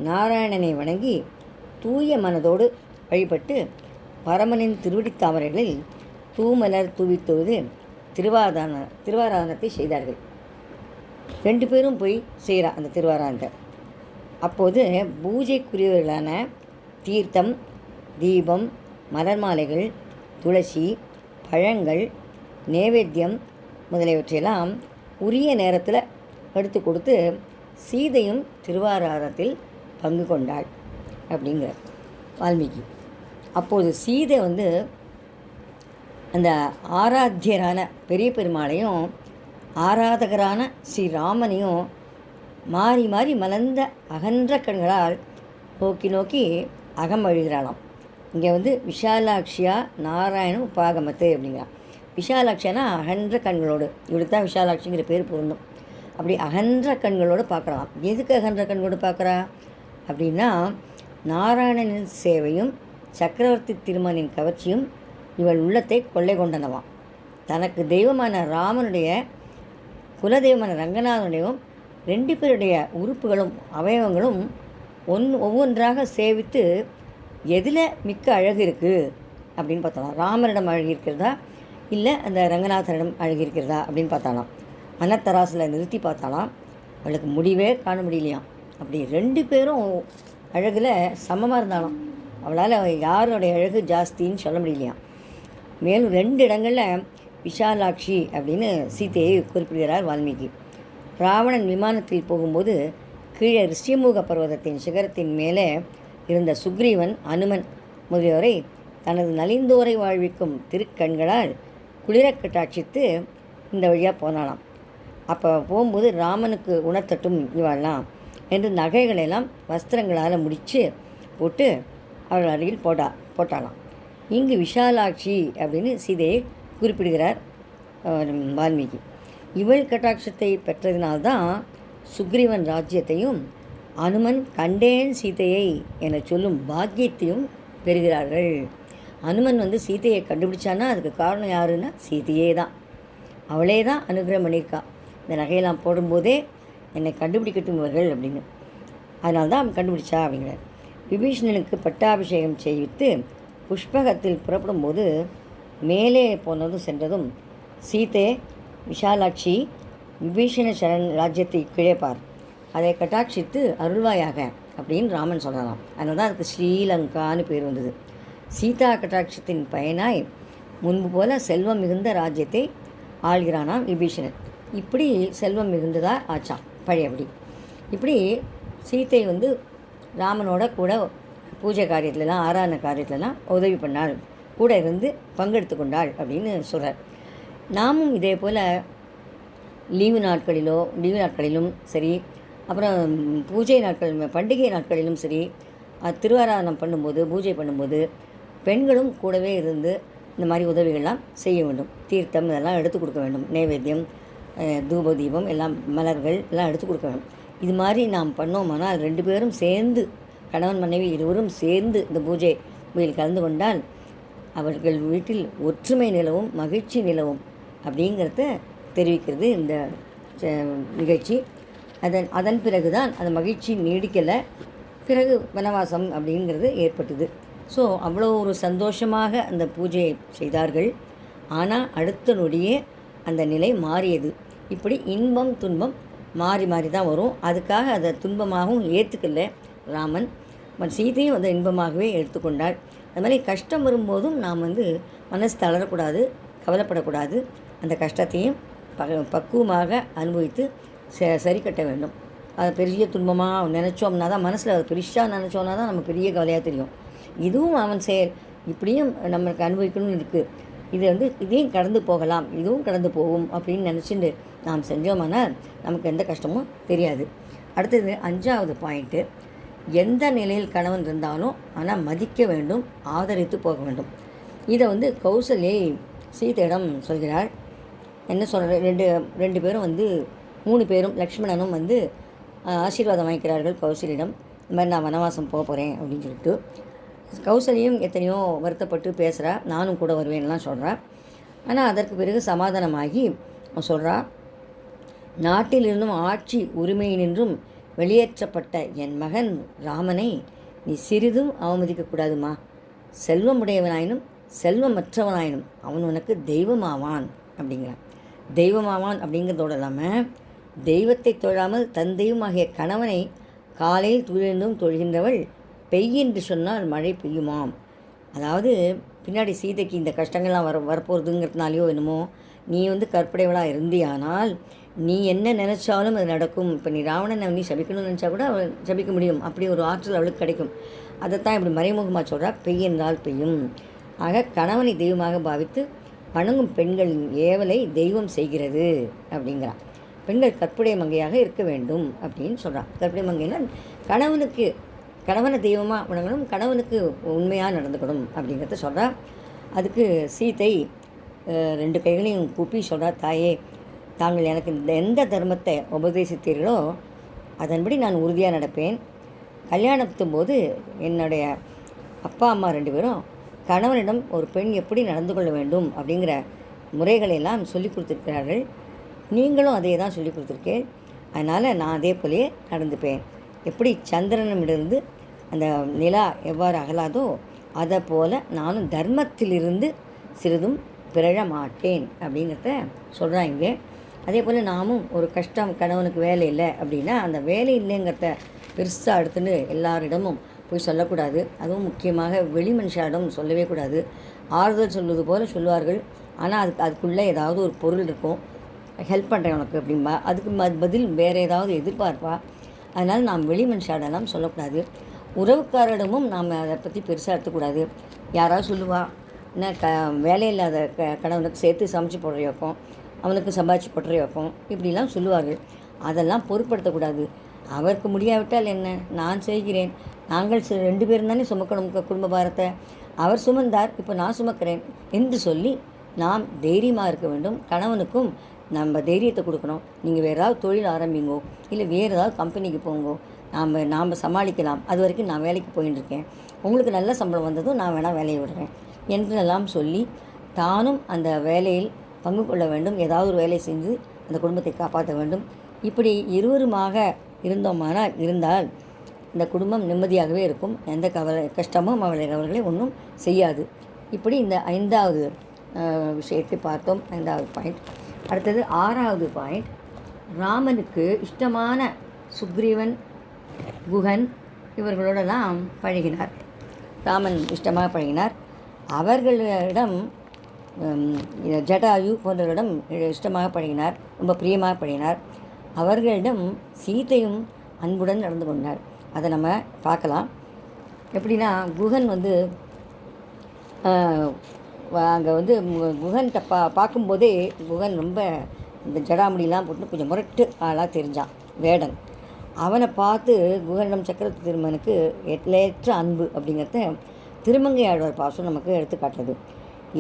நாராயணனை வணங்கி தூய மனதோடு வழிபட்டு பரமனின் திருவடித் தாமரைகளில் தூமலர் தூவித்தோது திருவாராதனத்தை செய்தார்கள். 2 பேரும் போய் செய்கிறா அந்த திருவாராதனத்தை. அப்போது பூஜைக்குரியவர்களான தீர்த்தம், தீபம், மலர் மாலைகள், துளசி, பழங்கள், நேவேத்தியம் முதலியவற்றையெல்லாம் உரிய நேரத்தில் எடுத்து கொடுத்து சீதையும் திருவாராதனத்தில் பங்கு கொண்டாள் அப்படிங்கிற வால்மீகி. அப்போது சீதை அந்த ஆராத்தியரான பெரிய பெருமாளையும் ஆராதகரான ஸ்ரீராமனையும் மாறி மாறி மலர்ந்த அகன்ற கண்களால் நோக்கி நோக்கி அகமழுகிறாளாம். இங்கே விஷாலாட்சியா நாராயணம் உபாகமத்து அப்படிங்கிறான். விஷாலாட்சியானா அகன்ற கண்களோடு, இவளுக்கு தான் விஷாலாட்சிங்கிற பேர் பொருந்தும். அப்படி அகன்ற கண்களோடு பார்க்கலாம். எதுக்கு அகன்ற கண்களோடு பார்க்குறா அப்படின்னா, நாராயணனின் சேவையும் சக்கரவர்த்தி திருமணின் கவர்ச்சியும் இவள் உள்ளத்தை கொள்ளை கொண்டனவாம். தனக்கு தெய்வமான ராமனுடைய குலதெய்வமான ரங்கநாதனுடையும் 2 பேருடைய உறுப்புகளும் அவயவங்களும் ஒவ்வொன்றாக சேவித்து எதில் மிக்க அழகு இருக்குது அப்படின்னு பார்த்தாலாம். ராமரிடம் அழகு இருக்கிறதா இல்லை அந்த ரங்கநாதனிடம் அழகு இருக்கிறதா அப்படின்னு பார்த்தாலாம். மனத்தராசில் நிறுத்தி பார்த்தாலாம். அவளுக்கு முடிவே காண முடியலையாம். அப்படி 2 பேரும் அழகில் சமமாக இருந்தாலும் அவளால் யாருடைய அழகு ஜாஸ்தின்னு சொல்ல முடியலையாம். மேலும் 2 இடங்களில் விஷாலாட்சி அப்படின்னு சீதையை குறிப்பிடுகிறார் வால்மீகி. ராவணன் விமானத்தில் போகும்போது கீழே ரிஷிமுக பர்வதத்தின் சிகரத்தின் மேலே இருந்த சுக்ரீவன், அனுமன் முதலியோரை தனது நலிந்தோரை வாழ்விக்கும் திருக்கண்களால் குளிர கட்டாட்சித்து இந்த வழியாக போனாலாம். அப்போ போகும்போது ராமனுக்கு உணர்த்தட்டும் இவாள்லாம் என்று நகைகளெல்லாம் வஸ்திரங்களால் முடித்து போட்டு அவர்கள் அருகில் போட்டாலாம். இங்கு விஷாலாட்சி அப்படின்னு சீதையை குறிப்பிடுகிறார் வால்மீகி. இவள் கட்டாட்சத்தை பெற்றதினால்தான் சுக்ரீவன் ராஜ்யத்தையும் அனுமன் கண்டேன் சீதையை என சொல்லும் பாக்கியத்தையும் பெறுகிறார்கள். அனுமன் சீதையை கண்டுபிடிச்சான்னா அதுக்கு காரணம் யாருன்னா சீதையே தான். அவளே தான் அனுகிரகம் பண்ணியிருக்கா. இந்த நகையெல்லாம் போடும்போதே என்னை கண்டுபிடிக்கட்டும் இவர்கள் அப்படின்னு. அதனால தான் அவன் கண்டுபிடிச்சா அப்படிங்கிறார். விபீஷணனுக்கு பட்டாபிஷேகம் செய்வித்து புஷ்பகத்தில் புறப்படும்போது மேலே போனதும் சென்றதும் சீதை, விஷாலாட்சி விபீஷண சரண் ராஜ்யத்தை கிழப்பார், அதை கட்டாட்சித்து அருள்வாயாக அப்படின்னு ராமன் சொல்லலாம். அதனால தான் அதுக்கு ஸ்ரீலங்கான்னு பேர் வந்தது. சீதா கட்டாட்சத்தின் பயனாய் முன்பு போல செல்வம் மிகுந்த ராஜ்யத்தை ஆள்கிறானாம் விபீஷணன். இப்படி செல்வம் மிகுந்ததா ஆச்சான் பழையபடி. இப்படி சீத்தை ராமனோட கூட பூஜை காரியத்துலலாம் ஆராதனை காரியத்துலலாம் உதவி பண்ணாள், கூட இருந்து பங்கெடுத்து கொண்டாள் அப்படின்னு சொல்கிறார். நாமும் இதே போல் லீவு நாட்களிலும் சரி, அப்புறம் பூஜை நாட்கள் பண்டிகை நாட்களிலும் சரி, திருவாராதனம் பண்ணும்போது பூஜை பண்ணும்போது பெண்களும் கூடவே இருந்து இந்த மாதிரி உதவிகள்லாம் செய்ய வேண்டும். தீர்த்தம் இதெல்லாம் எடுத்து கொடுக்க வேண்டும். நைவேத்தியம், தூப தீபம் எல்லாம், மலர்கள் எல்லாம் எடுத்து கொடுக்க வேண்டும். இது மாதிரி நாம் பண்ணோமானால் 2 பேரும் சேர்ந்து, கணவன் மனைவி இருவரும் சேர்ந்து இந்த பூஜையில் கலந்து கொண்டால் அவர்கள் வீட்டில் ஒற்றுமை நிலவும், மகிழ்ச்சி நிலவும் அப்படிங்கிறத தெரிவிக்கிறது இந்த நிகழ்ச்சி. அதன் பிறகு தான் அந்த மகிழ்ச்சி நீடிக்கலை, பிறகு வனவாசம் அப்படிங்கிறது ஏற்பட்டது. ஸோ அவ்வளோ ஒரு சந்தோஷமாக அந்த பூஜையை செய்தார்கள். ஆனால் அடுத்த நொடியே அந்த நிலை மாறியது. இப்படி இன்பம் துன்பம் மாறி மாறி தான் வரும். அதுக்காக அதை துன்பமாகவும் ஏற்றுக்கல ராமன். சீதையும் அதை இன்பமாகவே எடுத்துக்கொண்டாள். அது மாதிரி கஷ்டம் வரும்போதும் நாம் மனசு தளரக்கூடாது, கவலைப்படக்கூடாது. அந்த கஷ்டத்தையும் பக்குவமாக அனுபவித்து சரி கட்ட வேண்டும். அதை பெரிய துன்பமாக நினச்சோம்னா தான், மனசில் அதை பெருசாக நினச்சோன்னா தான் நம்ம பெரிய கவலையாக தெரியும். இதுவும் அவன் செயல், இப்படியும் நம்மளுக்கு அனுபவிக்கணும்னு இருக்குது, இது இதையும் கடந்து போகலாம், இதுவும் கடந்து போகும் அப்படின்னு நினச்சிட்டு நாம் செஞ்சோம்னா நமக்கு எந்த கஷ்டமும் தெரியாது. அடுத்தது 5வது பாயிண்ட்டு, எந்த நிலையில் கணவன் இருந்தாலும் ஆனால் மதிக்க வேண்டும், ஆதரித்து போக வேண்டும். இதை வந்து கௌசல்யை சீதையிடம் சொல்கிறார். என்ன சொல்கிற, ரெண்டு பேரும் வந்து 3 பேரும் லக்ஷ்மணனும் வந்து ஆசீர்வாதம் வாங்கிக்கிறார்கள் கௌசல்யிடம். இந்த மாதிரி நான் வனவாசம் போக போகிறேன் அப்படின்னு சொல்லிட்டு. கௌசல்யும் எத்தனையோ வருத்தப்பட்டு பேசுகிறா, நானும் கூட வருவேன்லாம் சொல்கிறா. ஆனால் அதற்கு பிறகு சமாதானமாகி சொல்கிறா, நாட்டிலிருந்தும் ஆட்சி உரிமையினின்றும் வெளியேற்றப்பட்ட என் மகன் ராமனை நீ சிறிதும் அவமதிக்கக்கூடாதுமா. செல்வமுடையவனாயினும் செல்வமற்றவனாயினும் அவன் உனக்கு தெய்வமாவான் அப்படிங்கிறான். தெய்வமாவான் அப்படிங்கிறதோடு இல்லாமல் தெய்வத்தை தொழாமல் தன் தெய்வமாகிய கணவனை காலையில் துயிலும் தொழுகின்றவள் பெய்யென்று சொன்னால் மழை பெய்யுமாம். அதாவது பின்னாடி சீதைக்கு இந்த கஷ்டங்கள்லாம் வரப்போகிறதுங்கிறதுனாலையோ என்னமோ நீ வந்து கற்புடையவளாக இருந்தியானால் நீ என்ன நினச்சாலும் அது நடக்கும். இப்போ நீ ராவணனை நீ சபிக்கணும்னு நினச்சா கூட அவள் சபிக்க முடியும். அப்படி ஒரு ஆற்றல் அவளுக்கு கிடைக்கும். அதைத்தான் இப்படி மறைமுகமாக சொல்கிறா, பெய்யென்றால் பெய்யும். ஆக கணவனை தெய்வமாக பாவித்து வணங்கும் பெண்களின் ஏவலை தெய்வம் செய்கிறது அப்படிங்கிறான். பெண்கள் கற்புடைய மங்கையாக இருக்க வேண்டும் அப்படின்னு சொல்கிறான். கற்புடைய மங்கைன்னா கணவனை தெய்வமாக வணங்கணும், கணவனுக்கு உண்மையாக நடந்துக்கணும் அப்படிங்கிறத சொல்கிறா. அதுக்கு சீதை 2 கைகளையும் கூப்பி சொல்கிறா, தாயே, தாங்கள் எனக்கு எந்த தர்மத்தை உபதேசித்தீர்களோ அதன்படி நான் உறுதியாக நடப்பேன். கல்யாணத்தும் போது என்னுடைய அப்பா அம்மா 2 பேரும் கணவனிடம் ஒரு பெண் எப்படி நடந்து கொள்ள வேண்டும் அப்படிங்கிற முறைகளையெல்லாம் சொல்லி கொடுத்துருக்கிறார்கள். நீங்களும் அதே தான் சொல்லி கொடுத்துருக்கேன். அதனால் நான் அதே போலே நடந்துப்பேன். எப்படி சந்திரனிடமிருந்து அந்த நிலா எவ்வாறு அகலாதோ அதை போல் நானும் தர்மத்திலிருந்து சிறிதும் பிறழ மாட்டேன் அப்படிங்கிறத சொல்கிறாங்க. அதே போல் நாமும் ஒரு கஷ்டம், கணவனுக்கு வேலை இல்லை அப்படின்னா அந்த வேலை இல்லைங்கிறத பெருசாக எடுத்துன்னு எல்லாரிடமும் போய் சொல்லக்கூடாது. அதுவும் முக்கியமாக வெளி மனுஷாரிடம் சொல்லவே கூடாது. ஆறுதல் சொல்வது போல் சொல்லுவார்கள், ஆனால் அதுக்குள்ளே ஏதாவது ஒரு பொருள் இருக்கும். ஹெல்ப் பண்ணுறேன் உனக்கு அப்படின்பா, அதுக்கு பதில் வேறு ஏதாவது எதிர்பார்ப்பா. அதனால் நாம் வெளி மனுஷாரிடலாம் சொல்லக்கூடாது. உறவுக்காரிடமும் நாம் அதை பற்றி பெருசாக எடுத்துக்கூடாது. யாராவது சொல்லுவா, என்ன வேலை இல்லாத கணவனுக்கு சேர்த்து சமைச்சு போடுற வைக்கும், அவனுக்கு சம்பாதிச்சு போடுற வைக்கும், இப்படிலாம் சொல்லுவார்கள். அதெல்லாம் பொருட்படுத்தக்கூடாது. அவருக்கு முடியாவிட்டால் என்ன, நான் செய்கிறேன், நாங்கள் 2 பேரும் தானே சுமக்கணும் குடும்ப பாரத்தை, அவர் சுமந்தார், இப்போ நான் சுமக்கிறேன் என்று சொல்லி நாம் தைரியமாக இருக்க வேண்டும். கணவனுக்கும் நம்ம தைரியத்தை கொடுக்கணும். நீங்கள் வேறு ஏதாவது தொழில் ஆரம்பிங்கோ, இல்லை வேறு ஏதாவது கம்பெனிக்கு போங்கோ, நாம் சமாளிக்கலாம், அது வரைக்கும் நான் வேலைக்கு போயின்னு இருக்கேன், உங்களுக்கு நல்ல சம்பளம் வந்ததும் நான் வேணால் வேலையை விடுறேன் என்றெல்லாம் சொல்லி தானும் அந்த வேலையில் பங்கு கொள்ள வேண்டும். ஏதாவது ஒரு வேலை செஞ்சு அந்த குடும்பத்தை காப்பாற்ற வேண்டும். இப்படி இருவருமாக இருந்தால் இந்த குடும்பம் நிம்மதியாகவே இருக்கும். எந்த கஷ்டமும் அவர்களை ஒன்றும் செய்யாது. இப்படி இந்த 5வது விஷயத்தை பார்த்தோம், 5வது பாயிண்ட். அடுத்தது 6வது பாயிண்ட். ராமனுக்கு இஷ்டமான சுக்ரீவன், குகன் இவர்களோடெல்லாம் பழகினார். ராமன் இஷ்டமாக பழகினார். அவர்களிடம் ஜடாயு போன்றவர்களிடம் இஷ்டமாக பழகினார், ரொம்ப பிரியமாக பழகினார். அவர்களிடம் சீதையும் அன்புடன் நடந்து கொண்டார். அதை நம்ம பார்க்கலாம். எப்படின்னா, குகன் வந்து அங்கே வந்து குகன்கிட்ட பார்க்கும்போதே குகன் ரொம்ப இந்த ஜடாமுடியெலாம் போட்டு கொஞ்சம் முரட்டு ஆளாக தெரிஞ்சான் வேடன். அவனை பார்த்து குகனிடம் சக்கரவர்த்தி திருமகனுக்கு எல்லையற்ற அன்பு அப்படிங்கிறத திருமங்கை ஆழ்வார் பாசம் நமக்கு எடுத்துக்காட்டுறது.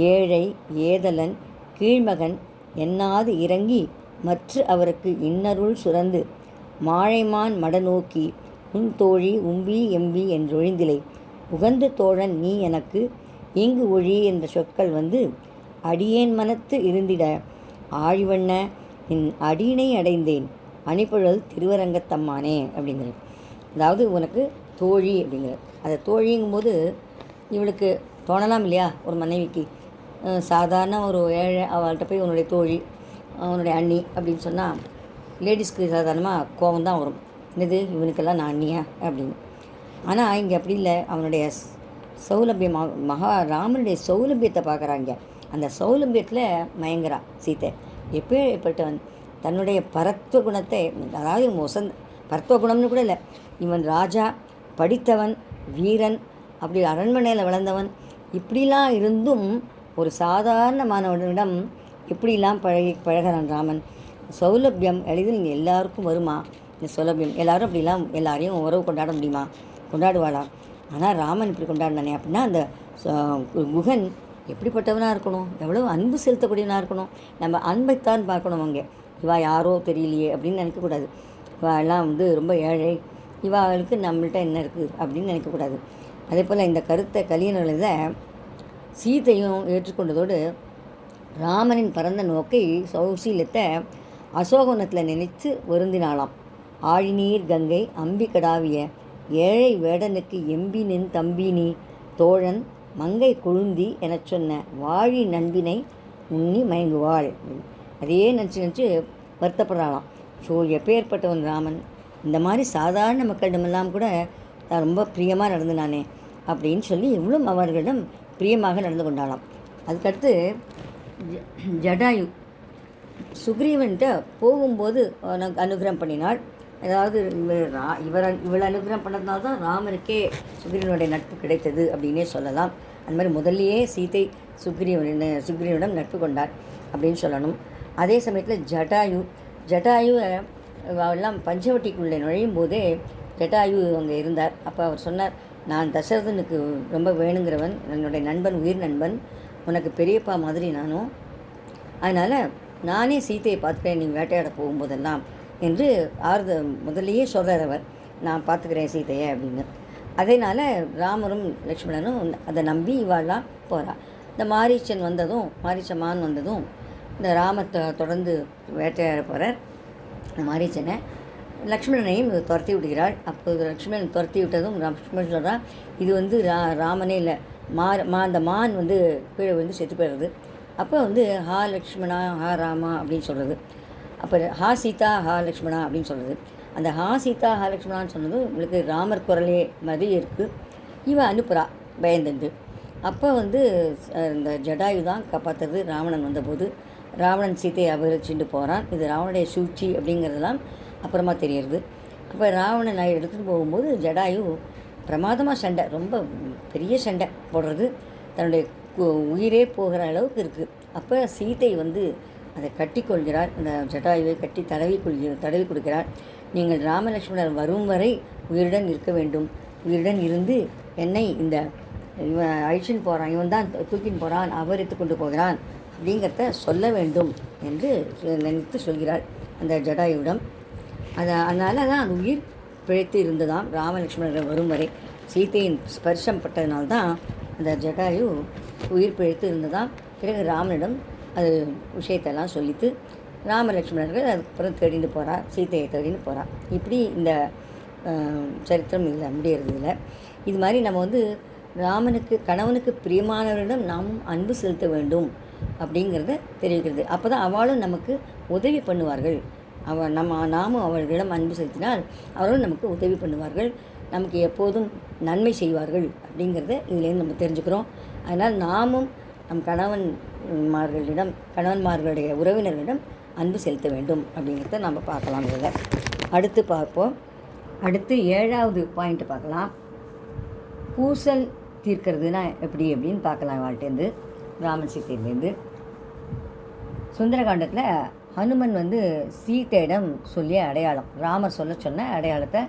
ஏழை ஏதலன் கீழ்மகன் எண்ணாது இறங்கி மற்ற அவருக்கு இன்னருள் சுரந்து மாழைமான் மடநோக்கி உன் தோழி உம்பி எம்பி என்றொழிந்திலை உகந்து தோழன் நீ எனக்கு இங்கு ஒழி என்ற சொற்கள் வந்து அடியேன் மனத்து இருந்திட ஆழிவண்ண என் அடியினை அடைந்தேன் அணிப்புழல் திருவரங்கத்தம்மானே அப்படிங்கிறது. அதாவது உனக்கு தோழி அப்படிங்கிறது. அதை தோழிங்கும்போது இவளுக்கு தோணலாம் இல்லையா, ஒரு மனைவிக்கு சாதாரண ஒரு ஏழை அவள்கிட்ட போய் உன்னுடைய தோழி, உன்னுடைய அண்ணி அப்படின்னு சொன்னால் லேடிஸ்க்கு சாதாரணமாக கோபம் தான் வரும். என்னது இவனுக்கெல்லாம் நான் அண்ணியா அப்படின்னு. ஆனால் இங்கே அப்படி இல்லை. அவனுடைய சௌலபியம், ராமனுடைய சௌலபியத்தை பார்க்குறாங்க. அந்த சௌலபியத்தில் மயங்குறா சீத்தை. எப்படிப்பட்டவன் தன்னுடைய பரத்துவ குணத்தை, அதாவது பரத்துவ குணம்னு கூட இல்லை, இவன் ராஜா, படித்தவன், வீரன், அப்படி அரண்மனையில் வளர்ந்தவன், இப்படிலாம் இருந்தும் ஒரு சாதாரணமானவனிடம் இப்படிலாம் பழகிறான் ராமன். சௌலபியம் எளிதில் இங்கே எல்லாருக்கும் வருமா? இந்த சௌலபியம் எல்லாரும் அப்படிலாம் எல்லாரையும் உறவு கொண்டாட முடியுமா? கொண்டாடுவாளாம். ஆனால் ராமன் இப்படி கொண்டாடினானே அப்படின்னா அந்த குகன் எப்படிப்பட்டவனாக இருக்கணும், எவ்வளோ அன்பு செலுத்தக்கூடியவனாக இருக்கணும். நம்ம அன்பைத்தான் பார்க்கணும். அங்கே இவா யாரோ தெரியலையே அப்படின்னு நினைக்கக்கூடாது. இவா எல்லாம் வந்து ரொம்ப ஏழை, இவாளுக்கு நம்மள்கிட்ட என்ன இருக்குது அப்படின்னு நினைக்கக்கூடாது. அதே போல் இந்த கருத்தை கலியனோட சீதையும் ஏற்றுக்கொண்டதோடு ராமனின் பரந்த நோக்கை சௌசீலத்தை அசோகவனத்தில் நினைத்து வருந்தினாளாம். ஆழிநீர் கங்கை அம்பி கடாவிய ஏழை வேடனுக்கு எம்பி நின் தம்பினி தோழன் மங்கை கொழுந்தி எனச் சொன்ன வாழி நண்பினை உண்ணி மயங்குவாள். அதையே நினச்சி வருத்தப்படுறாளாம். ஸோ எப்பேற்பட்டவன் ராமன், இந்த மாதிரி சாதாரண மக்களிடமெல்லாம் கூட நான் ரொம்ப பிரியமாக நடந்துனானே அப்படின்னு சொல்லி இவ்வளோ அவர்களிடம் பிரியமாக நடந்து கொண்டாளாம். அதுக்கடுத்து ஜடாயு சுக்ரீவன்கிட்ட போகும்போது அனுகிரகம் பண்ணினாள். அதாவது இவள் அனுகிரகம் பண்ணதுனால தான் ராமனுக்கே சுக்ரீவனுடைய நட்பு கிடைத்தது அப்படின்னே சொல்லலாம். அந்த மாதிரி முதல்லையே சீதை சுக்ரீவனிடம் நட்பு கொண்டார் அப்படின்னு சொல்லணும். அதே சமயத்தில் ஜடாயு எல்லாம் பஞ்சவட்டிக்குள்ளே நுழையும் போதே ஜடாயு அங்கே இருந்தார். அப்போ அவர் சொன்னார், நான் தசரதனுக்கு ரொம்ப வேணுங்கிறவன், என்னுடைய நண்பன், உயிர் நண்பன், உனக்கு பெரியப்பா மாதிரி நானும், அதனால் நானே சீதையை பார்த்துக்கிறேன் நீ வேட்டையாட போகும்போதெல்லாம் என்று முதல்லையே சொல்கிறார் அவர், நான் பார்த்துக்கிறேன் சீதையை அப்படின்னு. அதனால் ராமரும் லக்ஷ்மணனும் அதை நம்பி இவாள்லாம் போகிறா. இந்த மாரீச்சமான் வந்ததும் இந்த ராமத்தை தொடர்ந்து வேட்டையாட போகிறார். மாரீச்சனை லக்ஷ்மணனையும் துரத்தி விடுகிறாள். அப்போது லக்ஷ்மணன் துரத்தி விட்டதும் லக்ஷ்மணன் சொல்கிறான், இது வந்து ராமனே இல்லை, அந்த மான் வந்து கீழே வந்து செத்து போயிடுறது. அப்போ வந்து ஹா லக்ஷ்மணா ஹா ராமா அப்படின்னு சொல்கிறது. அப்போ ஹா சீதா ஹா லக்ஷ்மணா அப்படின்னு சொல்கிறது. அந்த ஹா சீதா ஹா லக்ஷ்மணான்னு சொன்னது உங்களுக்கு ராமர் குரலே மாதிரி இருக்குது. இவன் அனுப்புகிறா பயந்துண்டு. அப்போ வந்து இந்த ஜடாயு தான் காப்பாற்றுறது. ராவணன் வந்தபோது ராவணன் சீதையை அபகரிச்சுட்டு போகிறான். இது ராவனுடைய சூழ்ச்சி அப்படிங்கிறதெல்லாம் அப்புறமா தெரியுது. அப்போ ராவணன் எடுத்துகிட்டு போகும்போது ஜடாயு பிரமாதமாக சண்டை, ரொம்ப பெரிய சண்டை போடுறது, தன்னுடைய உயிரே போகிற அளவுக்கு இருக்குது. அப்போ சீதை வந்து அதை கட்டி கொள்கிறாள். அந்த ஜடாயுவை கட்டி தடவி கொடுக்கிறாள். நீங்கள் ராமலக்ஷ்மணர் வரும் வரை உயிருடன் இருக்க வேண்டும், உயிருடன் இருந்து என்னை இந்த இவன் அழிச்சின்னு போகிறான், இவன் தான் தூக்கின்னு போகிறான், அபகரித்து கொண்டு போகிறான் அப்படிங்கிறத சொல்ல வேண்டும் என்று நினைத்து சொல்கிறாள் அந்த ஜடாயுவிடம். அதனால தான் அந்த உயிர் பிழைத்து இருந்ததாம் ராமலக்ஷ்மணர்கள் வரும் வரை. சீதையின் ஸ்பர்ஷம் பட்டதுனால்தான் அந்த ஜடாயு உயிர் பிழைத்து இருந்ததாம். பிறகு ராமனிடம் அது விஷயத்தெல்லாம் சொல்லித்து ராமலக்ஷ்மணர்கள் அதுக்கப்புறம் தேடிட்டு போகிறார், சீதையை தேடின்னு போகிறார். இப்படி இந்த சரித்திரம் இதில் முடியறது இல்லை. இது மாதிரி நம்ம வந்து கணவனுக்கு பிரியமானவரிடம் நாமும் அன்பு செலுத்த வேண்டும் அப்படிங்கிறத தெரிவிக்கிறது. அப்போ தான் அவளும் நமக்கு உதவி பண்ணுவார்கள். நாமும் அவர்களிடம் அன்பு செலுத்தினால் அவர்களும் நமக்கு உதவி பண்ணுவார்கள், நமக்கு எப்போதும் நன்மை செய்வார்கள் அப்படிங்கிறத இதுலேருந்து நம்ம தெரிஞ்சுக்கிறோம். அதனால் நாமும் நம் கணவன்மார்களுடைய உறவினர்களிடம் அன்பு செலுத்த வேண்டும் அப்படிங்கிறத நம்ம பார்க்கலாம். இதில் அடுத்து பார்ப்போம். அடுத்து 7வது பாயிண்ட்டு பார்க்கலாம். பூசல் தீர்க்கிறதுனா எப்படி அப்படின்னு பார்க்கலாம். வாழ்கிட்டேருந்து ராமன் சீத்தையிலேருந்து சுந்தரகாண்டத்தில் ஹனுமன் வந்து சீத்தையிடம் சொல்லிய அடையாளம், ராமர் சொன்ன அடையாளத்தை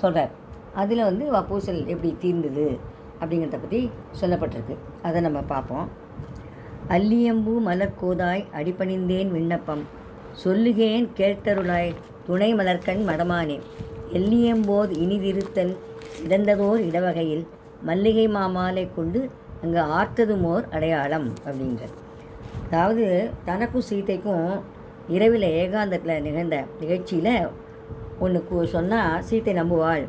சொல்கிறார். அதில் வந்து பூசல் எப்படி தீர்ந்தது அப்படிங்கிறத பற்றி சொல்லப்பட்டிருக்கு. அதை நம்ம பார்ப்போம். அல்லியம்பூ மலர்கோதாய் அடிபணிந்தேன் விண்ணப்பம் சொல்லுகேன் கேட்டருளாய் துணை மலர்கண் மடமானே எல்லியம்போது இனிதிருத்தல் இடந்ததோர் இடவகையில் மல்லிகை மாமாலை கொண்டு அங்கே ஆர்த்ததுமோர் அடையாளம் அப்படிங்கிற. அதாவது தனக்கும் சீதைக்கும் இரவில் ஏகாந்தத்தில் நிகழ்ந்த நிகழ்ச்சியில் ஒன்று சொன்னால் சீத்தை நம்புவாள்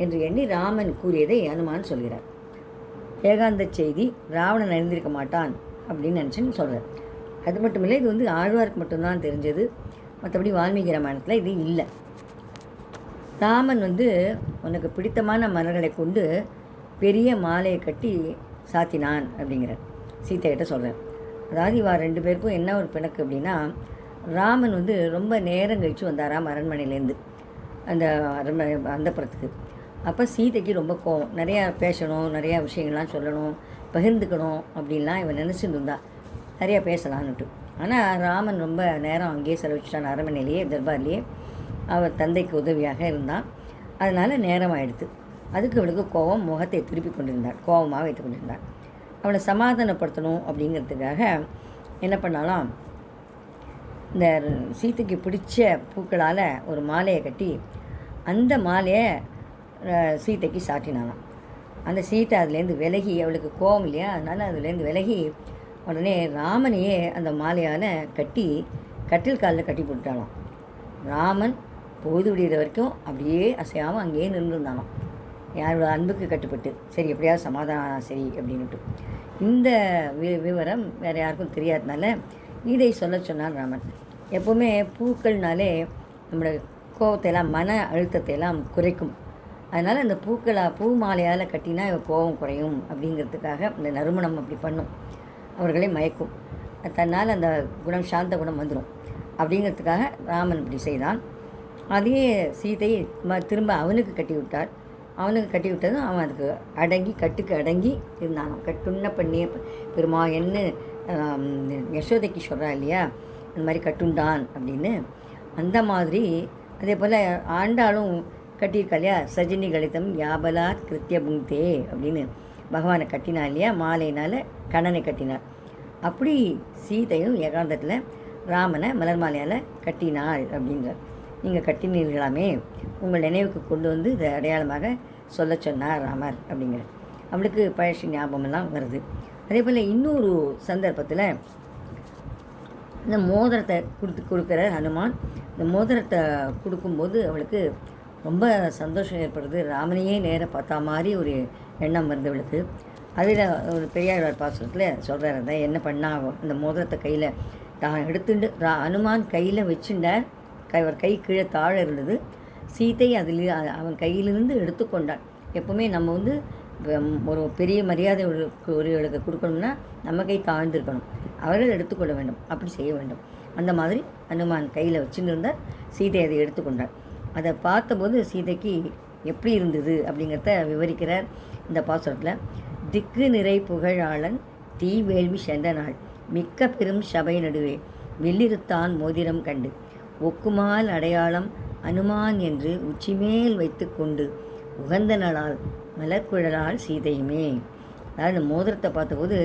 என்று எண்ணி ராமன் கூறியதை அனுமான் சொல்கிறார். ஏகாந்த செய்தி ராவணன் அறிந்திருக்க மாட்டான் அப்படின்னு நினச்சின்னு சொல்கிறார். அது மட்டும் இல்லை, இது வந்து ஆழ்வாருக்கு மட்டும்தான் தெரிஞ்சது, மற்றபடி வால்மீகி ராமாயணத்தில் இது இல்லை. ராமன் வந்து உனக்கு பிடித்தமான மலர்களை கொண்டு பெரிய மாலையை கட்டி சாத்தினான் அப்படிங்கிறார், சீத்தைகிட்ட சொல்கிறார். அதாவது இவா 2 பேருக்கும் என்ன ஒரு பிணக்கு அப்படின்னா, ராமன் வந்து ரொம்ப நேரம் கழித்து வந்தாராம் அரண்மனையிலேருந்து அந்த அந்தப்புறத்துக்கு. அப்போ சீதைக்கு ரொம்ப கோவம், நிறையா பேசணும், நிறையா விஷயங்கள்லாம் சொல்லணும், பகிர்ந்துக்கணும் அப்படின்லாம் இவன் நினச்சிட்டு இருந்தா, நிறையா பேசலான்னுட்டு. ஆனால் ராமன் ரொம்ப நேரம் அங்கேயே செலவிச்சிட்டான், அரண்மனையிலேயே தர்பார்லேயே அவர் தந்தைக்கு உதவியாக இருந்தான். அதனால் நேரம் ஆகிடுது. அதுக்கு அவளுக்கு கோபம், முகத்தை திருப்பி கொண்டிருந்தாள், கோபமாக வைத்து கொண்டிருந்தாள். அவளை சமாதானப்படுத்தணும் அப்படிங்கிறதுக்காக என்ன பண்ணாலாம், இந்த சீதைக்கு பிடிச்ச பூக்களால் ஒரு மாலையை கட்டி அந்த மாலையை சீதைக்கு சாட்டினாலாம். அந்த சீத்தை அதுலேருந்து விலகி, அவளுக்கு கோபம் இல்லையா, அதனால் அதுலேருந்து விலகி உடனே ராமனையே அந்த மாலையால் கட்டி கட்டில் காலில் கட்டி போட்டுட்டாலாம். ராமன் பொழுது விடுகிற வரைக்கும் அப்படியே அசையாமல் அங்கேயே நின்றுருந்தானாம், யாரோட அன்புக்கு கட்டுப்பட்டு. சரி, எப்படியாவது சமாதானம் சரி அப்படின்ட்டு. இந்த விவரம் வேறு யாருக்கும் தெரியாதனால இதை சொல்ல சொன்னான் ராமன். எப்போவுமே பூக்கள்னாலே நம்மளோட கோபத்தையெல்லாம், மன அழுத்தத்தையெல்லாம் குறைக்கும். அதனால் அந்த பூ மாலையால் கட்டினா கோபம் குறையும் அப்படிங்கிறதுக்காக இந்த நறுமணம் அப்படி பண்ணும், அவர்களை மயக்கும். தன்னால் அந்த குணம், சாந்த குணம் வந்துடும் அப்படிங்கிறதுக்காக ராமன் இப்படி செய்தான். அதையே சீதை திரும்ப அவனுக்கு கட்டி விட்டாள். அவனுக்கு கட்டி விட்டதும் அவன் அதுக்கு அடங்கி, கட்டுக்கு அடங்கி இருந்தான். கட்டுண்ண பண்ணிய பெருமா என்ன யசோதைக்கு சொல்கிறா இல்லையா, அந்த மாதிரி கட்டுண்டான் அப்படின்னு. அந்த மாதிரி அதே போல் ஆண்டாலும் கட்டியிருக்கா இல்லையா, சஜினி கலிதம் யாபலாத் கிருத்திய புங்தே அப்படின்னு பகவானை கட்டினா இல்லையா, மாலையினால் கண்ணனை கட்டினார். அப்படி சீதையும் ஏகாந்தத்தில் ராமனை மலர் மாலையால் கட்டினாள் அப்படிங்கிறார். நீங்கள் கட்டினீர்களாமே, உங்கள் நினைவுக்கு கொண்டு வந்து இதை அடையாளமாக சொல்ல சொன்னார் ராமர் அப்படிங்கிற. அவளுக்கு பழசி ஞாபகமெல்லாம் வருது. அதே போல் இன்னொரு சந்தர்ப்பத்தில் இந்த மோதிரத்தை கொடுக்குற ஹனுமான். இந்த மோதிரத்தை கொடுக்கும்போது அவளுக்கு ரொம்ப சந்தோஷம் ஏற்படுது. ராமனையே நேராக பார்த்தா மாதிரி ஒரு எண்ணம் வருது அவளுக்கு. அதில் ஒரு பெரியாழ்வார் பாசுரத்தில் சொல்கிறார், அதான் என்ன பண்ணா, அந்த மோதிரத்தை கையில் தான் எடுத்துட்டு ஹனுமான் கையில் வச்சுட்டார். அவர் கை கீழே தாழ இருந்தது. சீதை அதில் அவன் கையிலிருந்து எடுத்துக்கொண்டாள். எப்போவுமே நம்ம வந்து ஒரு பெரிய மரியாதை ஒருவர்களுக்கு கொடுக்கணும்னா நம்ம கை தாழ்ந்திருக்கணும், அவர்கள் எடுத்துக்கொள்ள வேண்டும், அப்படி செய்ய வேண்டும். அந்த மாதிரி ஹனுமான் கையில் வச்சுன்னு இருந்தால் சீதை அதை எடுத்துக்கொண்டாள். அதை பார்த்தபோது சீதைக்கு எப்படி இருந்தது அப்படிங்கிறத விவரிக்கிறார் இந்த பாசுரத்தில். திக்கு நிறை புகழாளன் தீ வேள்வி சென்ற நாள் மிக்க பெரும் சபை நடுவே வில்லிருத்தான் மோதிரம் கண்டு ஒக்குமால் அடையாளம் அனுமான் என்று உச்சிமேல் வைத்து கொண்டு உகந்த நாளால் மலர்குழலால் சீதையுமே. அதாவது இந்த மோதிரத்தை பார்த்தபோது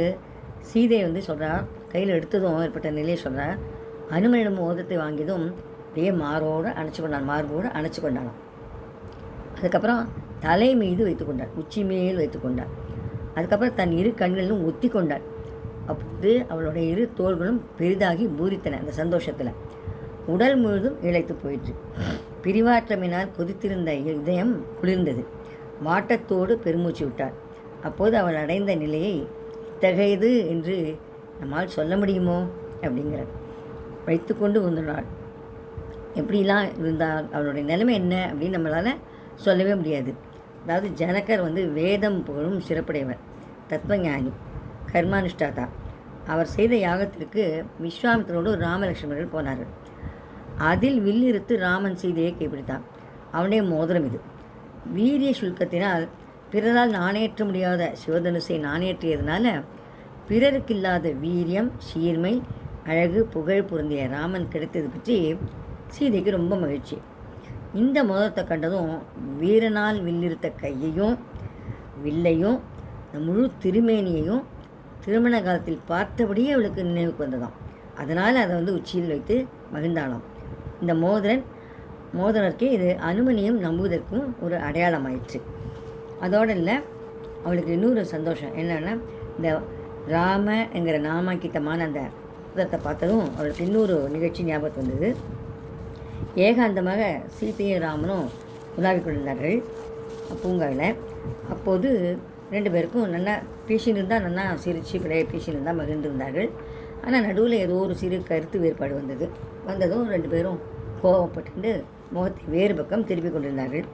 சீதை வந்து சொல்கிறா, கையில் எடுத்ததும் ஏற்பட்ட நிலையை சொல்கிறா. அனுமனிடம் மோதிரத்தை வாங்கியதும் அப்படியே மார்போடு அணைச்சி கொண்டாளாம். அதுக்கப்புறம் தலை மீது வைத்து கொண்டாள், உச்சி மேல் வைத்து கொண்டாள். அதுக்கப்புறம் தன் இரு கண்களிலும் ஒத்தி கொண்டாள். அப்போது அவளுடைய இரு தோள்களும் பெரிதாகி பூரித்தன. அந்த சந்தோஷத்தில் உடல் முழுதும் இழைத்து போயிற்று. பிரிவாற்றமினால் கொதித்திருந்த இதயம் குளிர்ந்தது. வாட்டத்தோடு பெருமூச்சு விட்டாள். அப்போது அவள் அடைந்த நிலையை இத்தகையது என்று நம்மால் சொல்ல முடியுமோ அப்படிங்கிற வைத்து கொண்டு வந்துள்ளாள். எப்படிலாம் இருந்தால் அவளுடைய நிலைமை என்ன அப்படின்னு நம்மளால் சொல்லவே முடியாது. அதாவது ஜனகர் வந்து வேதம் புகழும் சிறப்புடையவர், தத்துவஞானி, கர்மானுஷ்டாதா. அவர் செய்த யாகத்திற்கு விஸ்வாமித்திரோடு ராமலட்சுமணர்கள் போனார்கள். அதில் வில்லிருத்து ராமன் சீதையை கைப்பிடித்தான். அவனுடைய மோதிரம் இது. வீரிய சுல்கத்தினால் பிறரால் நாணேற்ற முடியாத சிவதனுசை நாணேற்றியதுனால பிறருக்கில்லாத வீரியம், சீர்மை, அழகு, புகழ் பொருந்திய ராமன் கிடைத்தது பற்றி சீதைக்கு ரொம்ப மகிழ்ச்சி. இந்த மோதிரத்தை கண்டதும் வீரனால் வில்லிருத்த கையையும் வில்லையும் முழு திருமேனியையும் திருமண காலத்தில் பார்த்தபடியே அவளுக்கு நினைவுக்கு வந்ததாம். அதனால் அதை வந்து உச்சியில் வைத்து மகிழ்ந்தாளாம். இந்த மோதிரக்கே இது அனுமனியும் நம்புவதற்கும் ஒரு அடையாளமாயிடுச்சு. அதோடு இல்லை, அவளுக்கு இன்னொரு சந்தோஷம் என்னென்னா, இந்த ராம என்கிற நாமாக்கித்தமான அந்த புத்தகத்தை பார்த்ததும் அவளுக்கு இன்னொரு நிகழ்ச்சி ஞாபகத்து வந்தது. ஏகாந்தமாக சீதையும் ராமனும் உலாவிக் கொண்டிருந்தார்கள் பூங்காவில். அப்போது ரெண்டு பேருக்கும் நல்லா பேசின்னு இருந்தால், நல்லா சிரித்து பிள்ளைய பேசின்னு இருந்தால் மகிழ்ந்திருந்தார்கள். ஆனால் நடுவில் ஏதோ ஒரு சிறு கருத்து வேறுபாடு வந்ததும் ரெண்டு பேரும் கோபப்பட்டு முகத்தை வேறு பக்கம் திருப்பி கொண்டிருந்தார்கள்.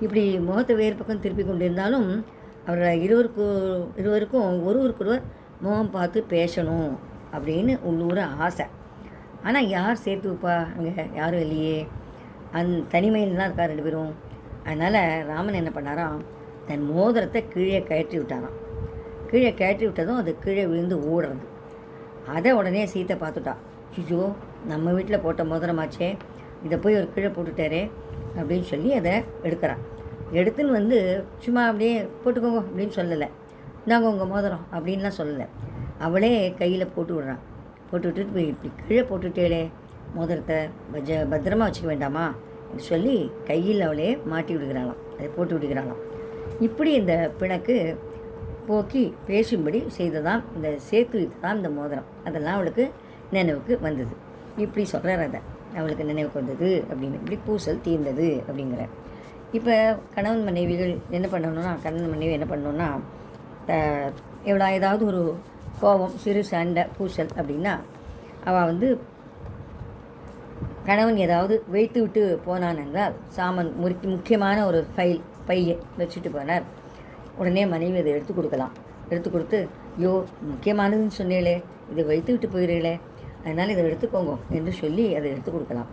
இப்படி முகத்தை வேறு பக்கம் திருப்பி கொண்டிருந்தாலும் அவர்கள் இருவருக்கும் ஒருவருக்கொருவர் முகம் பார்த்து பேசணும் அப்படின்னு உள்ளூர ஆசை. ஆனால் யார் சேர்த்து வைப்பா, அங்கே யாரும் இல்லையே, தனிமையில் தான் இருக்கா ரெண்டு பேரும். அதனால் ராமன் என்ன பண்ணாராம், தன் மோதிரத்தை கீழே கயற்றி விட்டாராம். கீழே கயற்றி விட்டதும் அது கீழே விழுந்து ஓடுறது. அதை உடனே சீத்தை பார்த்துட்டா. ஐயோ, நம்ம வீட்டில் போட்ட மோதிரமாச்சே, இதை போய் ஒரு கீழே போட்டுட்டாரே அப்படின்னு சொல்லி அதை எடுக்கிறான். எடுத்துன்னு வந்து சும்மா அப்படியே போட்டுக்கோங்க அப்படின்னு சொல்லலை, இந்தாங்க உங்கள் மோதிரம் அப்படின்லாம் சொல்லலை. அவளே கையில் போட்டு விடுறான். போட்டு விட்டுட்டு போய் இப்படி கீழே போட்டுட்டேளே மோதிரத்தை பத்திரமா வச்சுக்க வேண்டாமா என்று சொல்லி கையில் அவளே மாட்டி விடுகிறாளாம், அதை போட்டு விடுகிறாளாம். இப்படி இந்த பிணக்கு போக்கி பேசும்படி செய்ததாம் இந்த சேர்த்து வைத்ததாம் இந்த மோதிரம். அதெல்லாம் அவளுக்கு நினைவுக்கு வந்தது. இப்படி சொல்கிறார், அதை அவளுக்கு நினைவுக்கு வந்தது அப்படின்னு, இப்படி பூசல் தீர்ந்தது அப்படிங்கிற. இப்போ கணவன் மனைவிகள் என்ன பண்ணணும்னா, கணவன் மனைவி என்ன பண்ணணுன்னா, எவ்வளோ ஏதாவது ஒரு கோபம், சிறு சண்டை, பூசல் அப்படின்னா அவள் வந்து கணவன் ஏதாவது வைத்து விட்டு போனான் என்றால், சாமான் முக்கியமான ஒரு பையை வச்சுட்டு போனார், உடனே மனைவி அதை எடுத்து கொடுக்கலாம். எடுத்து கொடுத்து, யோ முக்கியமானதுன்னு சொன்னீங்களே, இதை வைத்து விட்டு போயிடுறீங்களே, அதனால் இதை எடுத்துக்கோங்க என்று சொல்லி அதை எடுத்து கொடுக்கலாம்.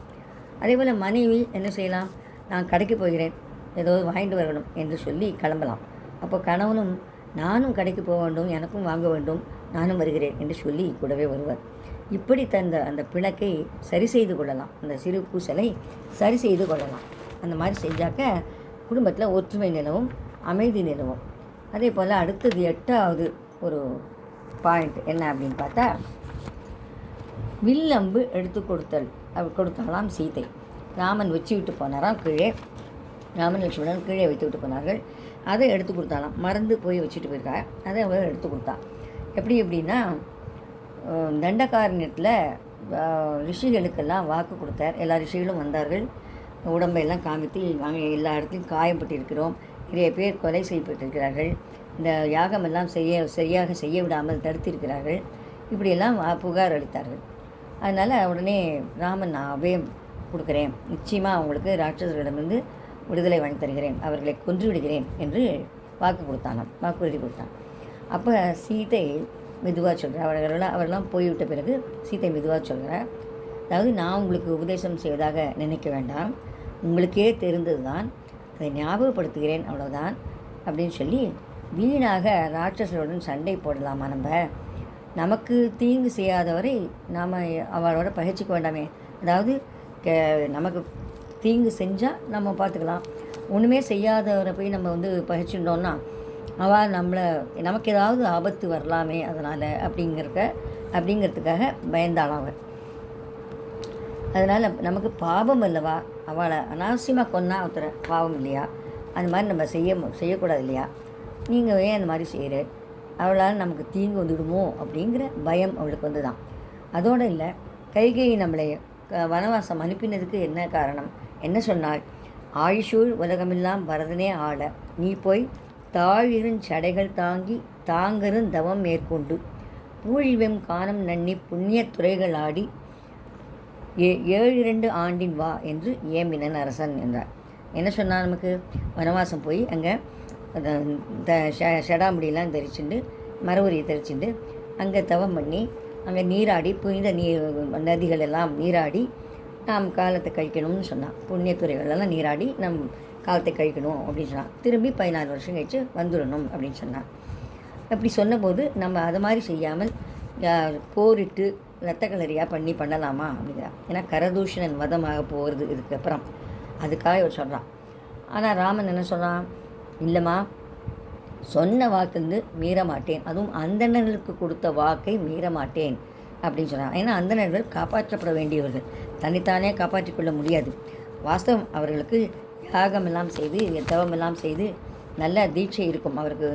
அதே போல் மனைவி என்ன செய்யலாம், நான் கடைக்கு போகிறேன், ஏதாவது வாங்கிட்டு வரணும் என்று சொல்லி கிளம்பலாம். அப்போ கணவனும் நானும் கடைக்கு போக வேண்டும், எனக்கும் வாங்க வேண்டும், நானும் வருகிறேன் என்று சொல்லி கூடவே வருவார். இப்படி அந்த பிணக்கை சரி செய்து கொள்ளலாம், அந்த சிறு பூசலை சரி செய்து கொள்ளலாம். அந்த மாதிரி செஞ்சாக்க குடும்பத்தில் ஒற்றுமை நிலவும், அமைதி நிலவும். அதே போல் அடுத்தது 8வது ஒரு பாயிண்ட் என்ன அப்படின்னு பார்த்தா, வில்லம்பு எடுத்து கொடுத்தாலாம் சீதை. ராமன் வச்சு விட்டு போனாராம் கீழே, ராமன் லட்சுமணன் கீழே வைத்து விட்டு போனார்கள். அதை எடுத்து கொடுத்தாலாம், மறந்து போய் வச்சுட்டு போயிருக்கா, அதை அவள் எடுத்து கொடுத்தா. எப்படி எப்படின்னா, தண்டகாரண்யத்தில் ரிஷிகளுக்கெல்லாம் வாக்கு கொடுத்தார். எல்லா ரிஷிகளும் வந்தார்கள், உடம்பையெல்லாம் காமித்து நாங்கள் எல்லா இடத்துலையும் காயப்பட்டிருக்கிறோம், நிறைய பேர் கொலை செய்யப்பட்டிருக்கிறார்கள், இந்த யாகமெல்லாம் சரியாக செய்ய விடாமல் தடுத்திருக்கிறார்கள், இப்படியெல்லாம் புகார் அளித்தார்கள். அதனால் உடனே ராமன் நான் அபயம் கொடுக்குறேன், நிச்சயமாக அவங்களுக்கு ராட்சசர்களிடமிருந்து விடுதலை வாங்கி தருகிறேன், அவர்களை கொன்று விடுகிறேன் என்று வாக்குறுதி கொடுத்தான். அப்போ சீதை மெதுவாக சொல்கிறார், அவரெல்லாம் போய்விட்ட பிறகு சீதை மெதுவாக சொல்கிறார், அதாவது நான் உங்களுக்கு உபதேசம் செய்வதாக நினைக்க வேண்டாம், உங்களுக்கே தெரிந்தது தான், அதை ஞாபகப்படுத்துகிறேன் அவ்வளோதான் அப்படின்னு சொல்லி, வீணாக ராட்சசருடன் சண்டை போடலாமா, நமக்கு தீங்கு செய்யாதவரை நாம் அவளோட பகைச்சிக்க வேண்டாமே. அதாவது நமக்கு தீங்கு செஞ்சால் நம்ம பார்த்துக்கலாம், ஒன்றுமே செய்யாதவரை போய் நம்ம வந்து பகைச்சுட்டோன்னா அவள் நமக்கு ஏதாவது ஆபத்து வரலாமே, அதனால் அப்படிங்கிறதுக்காக பயந்தாளாம் அவள். அதனால் நமக்கு பாவம் அல்லவா, அவளை அனாவசியமாக கொன்னா ஒருத்தர பாவம் இல்லையா, அந்த மாதிரி நம்ம செய்யக்கூடாது இல்லையா, நீங்கள் ஏன் அந்த மாதிரி செய்கிற, அவளால் நமக்கு தீங்கு வந்துடுமோ அப்படிங்கிற பயம் அவளுக்கு வந்து தான். அதோடு இல்லை, கைகேயி நம்மளை வனவாசம் அனுப்பினதுக்கு என்ன காரணம், என்ன சொன்னாள், ஆயுஷூழ் உலகமெல்லாம் பரதனே ஆள நீ போய் தாழிருஞ்சடைகள் தாங்கருந்தவம் மேற்கொண்டு பூழிவெம் காணம் நன்னி புண்ணிய துறைகள் ஆடி 7 ஆண்டின் வா என்று ஏமினன் அரசன் என்றார். என்ன சொன்னால், நமக்கு வனவாசம் போய் அங்கே ஷடாமுடியெல்லாம் தரிச்சுண்டு, மரவுரியை தரிச்சுண்டு அங்கே தவம் பண்ணி, அங்கே நீராடி, புனித நதிகள் எல்லாம் நீராடி நாம் காலத்தை கழிக்கணும்னு சொன்னான். புண்ணியத்துறைகளெல்லாம் நீராடி நம் காலத்தை கழிக்கணும் அப்படின்னு சொன்னான். திரும்பி 14 வருஷம் கழித்து வந்துடணும் அப்படின்னு சொன்னான். அப்படி சொன்னபோது நம்ம அதை மாதிரி செய்யாமல் போரிட்டு ரத்த கலரியாக பண்ணலாமா அப்படிங்கிறா. ஏன்னா கரதூஷணன் வதமாக போகிறது இதுக்கப்புறம், அதுக்காக இவர் சொல்கிறான். ஆனால் ராமன் என்ன சொல்கிறான், இல்லைம்மா, சொன்ன வாக்கு மீற மாட்டேன், அதுவும் அந்தணர்களுக்கு கொடுத்த வாக்கை மீற மாட்டேன் அப்படின்னு சொன்னான். ஏன்னா அந்தணர்கள் காப்பாற்றப்பட வேண்டியவர்கள், தன்னைத்தானே காப்பாற்றிக்கொள்ள முடியாது. வாஸ்தவம், அவர்களுக்கு யாகமெல்லாம் செய்து தவமெல்லாம் செய்து நல்ல தீட்சை இருக்கும், அவருக்கு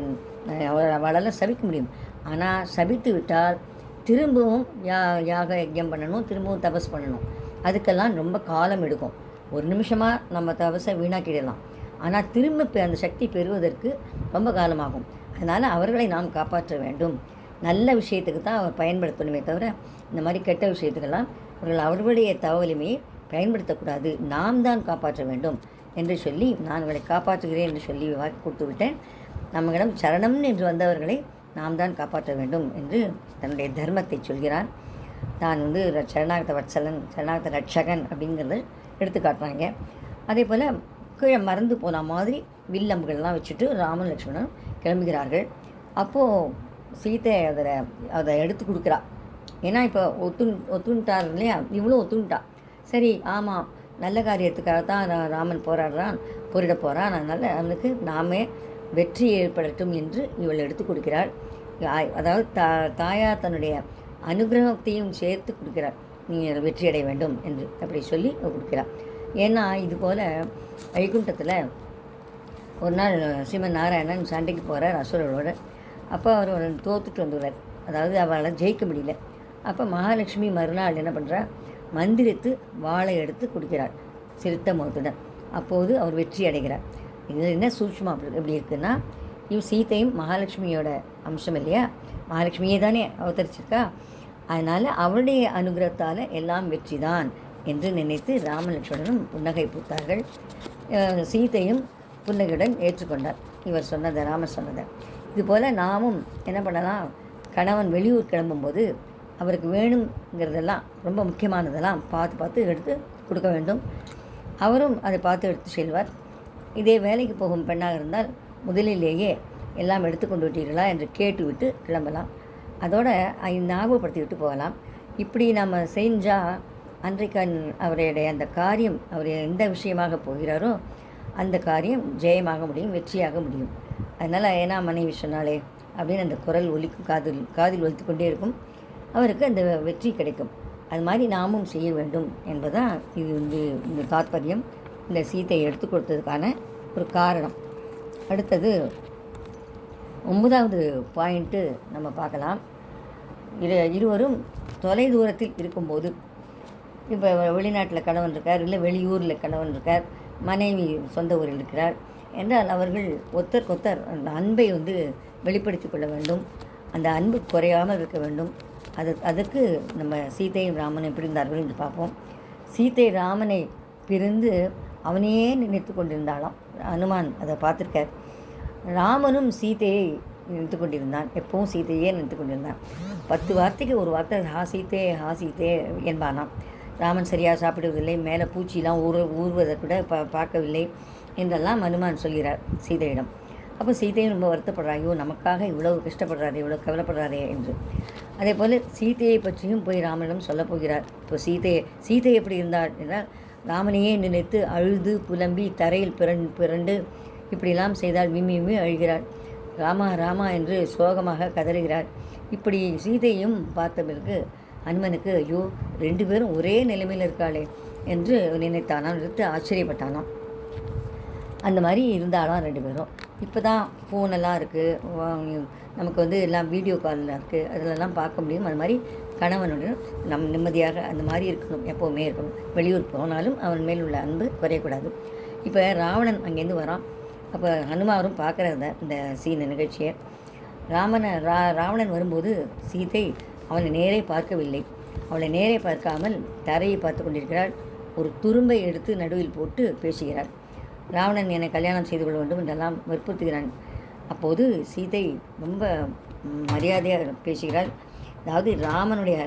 அவளால் சபிக்க முடியும். ஆனால் சபித்து விட்டால் திரும்பவும் யாக யஜ்யம் பண்ணணும், திரும்பவும் தபஸ் பண்ணணும். அதுக்கெல்லாம் ரொம்ப காலம் எடுக்கும். ஒரு நிமிஷமாக நம்ம தபஸை வீணாக்கிடலாம், ஆனால் திரும்ப அந்த சக்தி பெறுவதற்கு ரொம்ப காலமாகும். அதனால் அவர்களை நாம் காப்பாற்ற வேண்டும். நல்ல விஷயத்துக்கு தான் அவர் பயன்படுத்தணுமே தவிர, இந்த மாதிரி கெட்ட விஷயத்துக்கெல்லாம் அவர்களுடைய தவவலிமையை பயன்படுத்தக்கூடாது, நாம் தான் காப்பாற்ற வேண்டும் என்று சொல்லி, நான் அவர்களை காப்பாற்றுகிறேன் என்று சொல்லி வாக்கு கொடுத்து விட்டேன். நம்மிடம் சரணம் என்று வந்தவர்களை நாம் தான் காப்பாற்ற வேண்டும் என்று தன்னுடைய தர்மத்தை சொல்கிறான். தான் சரணாகத வத்சலன், சரணாகத ரட்சகன் அப்படிங்கிறத எடுத்து காட்டுறாங்க. அதே போல் கீழே மறந்து போன மாதிரி வில்லம்புகள்லாம் வச்சுட்டு ராமன் லட்சுமணன் கிளம்புகிறார்கள். அப்போது சீதை அதை எடுத்து கொடுக்குறா. ஏன்னா இப்போ ஒத்துண்டார் இல்லையா, இவ்வளோ ஒத்துண்டா. சரி, ஆமாம், நல்ல காரியத்துக்காக தான் ராமன் போரிட போகிறான். அதனால் அவனுக்கு நாமே வெற்றி ஏற்படட்டும் என்று இவள் எடுத்து கொடுக்கிறாள். அதாவது தாயார் தன்னுடைய அனுகிரகத்தையும் சேர்த்து கொடுக்கிறார். நீங்கள் வெற்றியடைய வேண்டும் என்று அப்படி சொல்லி கொடுக்கிறார். ஏன்னா இது போல் வைகுண்டத்தில் ஒரு நாள் ஸ்ரீமன் நாராயணன் சண்டைக்கு போகிறார் அசுரரோட. அப்போ அவர் தோத்துட்டு வந்துடுறார். அதாவது அவளால் ஜெயிக்க முடியல. அப்போ மகாலட்சுமி மறுநாள் என்ன பண்ணுறார், மந்திரித்து வாளை எடுத்து கொடுக்கிறார் சிறுத்த முகத்துடன். அப்போது அவர் வெற்றி அடைகிறார். இதில் என்ன சூட்சமாக எப்படி இருக்குன்னா, சீதையும் மகாலட்சுமியோட அம்சம் இல்லையா, மகாலட்சுமியே தானே அவதரிச்சிருக்கா. அதனால் அவளுடைய அனுகிரகத்தால் எல்லாம் வெற்றி தான் என்று நினைத்து ராமலட்சுமணனும் புன்னகை பூத்தார்கள். சீதையும் புன்னகையுடன் ஏற்றுக்கொண்டார் இவர் சொன்னதை, ராமர் சொன்னதை. இதுபோல் நாமும் என்ன பண்ணலாம், கணவன் வெளியூர் கிளம்பும்போது அவருக்கு வேணுங்கிறதெல்லாம் ரொம்ப முக்கியமானதெல்லாம் பார்த்து எடுத்து கொடுக்க வேண்டும். அவரும் அதை பார்த்து எடுத்து செல்வார். இதே வேலைக்கு போகும் பெண்ணாக இருந்தால் முதலிலேயே எல்லாம் எடுத்துக்கொண்டு விட்டீர்களா என்று கேட்டுவிட்டு கிளம்பலாம். அதோட ஞாபகப்படுத்திவிட்டு போகலாம். இப்படி நம்ம செஞ்சால் அன்றைக்கு அவருடைய அந்த காரியம், அவர் எந்த விஷயமாக போகிறாரோ அந்த காரியம் ஜெயமாக முடியும், வெற்றியாக முடியும். அதனால் ஏன்னா மனைவி சொன்னாலே அப்படின்னு அந்த குரல் ஒலிக்கும், காதில் ஒலித்து கொண்டே இருக்கும். அவருக்கு அந்த வெற்றி கிடைக்கும். அது மாதிரி நாமும் செய்ய வேண்டும் என்பதுதான் இது இந்த தாத்பரியம், இந்த சீதையை எடுத்து கொடுத்ததுக்கான ஒரு காரணம். அடுத்தது 9வது பாயிண்ட்டு நம்ம பார்க்கலாம். இருவரும் தொலை தூரத்தில் இருக்கும்போது, இப்போ வெளிநாட்டில் கணவன் இருக்கார், இல்லை வெளியூரில் கணவன் இருக்கார், மனைவி சொந்த ஊரில் இருக்கிறார் என்றால் அவர்கள் ஒருத்தருக்கொத்தர் அந்த அன்பை வெளிப்படுத்தி கொள்ள வேண்டும். அந்த அன்பு குறையாமல் இருக்க வேண்டும். அதற்கு நம்ம சீதையும் ராமனை பிரிந்தார்கள் என்று பார்ப்போம். சீதை ராமனை பிரிந்து அவனையே நினைத்து கொண்டிருந்தாலும் அனுமான் அதை பார்த்துருக்கார். ராமனும் சீதையை நினைத்து கொண்டிருந்தான், எப்பவும் சீதையே நினைத்து கொண்டிருந்தான். 10 வார்த்தைக்கு ஒரு வார்த்தை ஹா சீத்தே என்பானாம். ராமன் சரியாக சாப்பிடுவதில்லை, மேலே பூச்சிலாம் ஊறுவதை கூட பார்க்கவில்லை என்றெல்லாம் அனுமான் சொல்கிறார் சீதையிடம். அப்போ சீதையும் ரொம்ப வருத்தப்படுறார், ஐயோ நமக்காக இவ்வளவு கஷ்டப்படுறாரே, இவ்வளோ கவலைப்படுறாரே என்று. அதே போல் சீதையை பற்றியும் போய் ராமனிடம் சொல்லப் போகிறார். இப்போ சீதை எப்படி இருந்தாள் என்றால், ராமனையே நினைத்து அழுது புலம்பி தரையில் பிறண்டு இப்படிலாம் செய்தால் விம்மி அழுகிறாள். ராமா என்று சோகமாக கதறுகிறாள். இப்படி சீதையும் பார்த்த பிறகு அனுமனுக்கு ஐயோ 2 பேரும் ஒரே நிலைமையில் இருக்காளே என்று நினைத்தானாம், நிறுத்து ஆச்சரியப்பட்டானாம். அந்த மாதிரி இருந்தாலும் 2 பேரும். இப்போ தான் ஃபோனெல்லாம் இருக்குது, நமக்கு எல்லாம் வீடியோ காலில் இருக்குது, அதிலெல்லாம் பார்க்க முடியும். அது மாதிரி கணவனுடன் நிம்மதியாக அந்த மாதிரி இருக்கணும், எப்போவுமே இருக்கணும். வெளியூர் போனாலும் அவன் மேல் உள்ள அன்பு குறையக்கூடாது. இப்போ ராவணன் அங்கேருந்து வரான். அப்போ ஹனுமாரும் பார்க்குறத இந்த நிகழ்ச்சியை. ராவணன் வரும்போது சீதை அவனை நேரே பார்க்கவில்லை. அவளை நேரே பார்க்காமல் தரையை பார்த்து கொண்டிருக்கிறாள். ஒரு துரும்பை எடுத்து நடுவில் போட்டு பேசுகிறாள். ராவணன் என்னை கல்யாணம் செய்து கொள்ள வேண்டும் என்றெல்லாம் வற்புறுத்துகிறான். அப்போது சீதை ரொம்ப மரியாதையாக பேசுகிறாள். அதாவது ராமனுடைய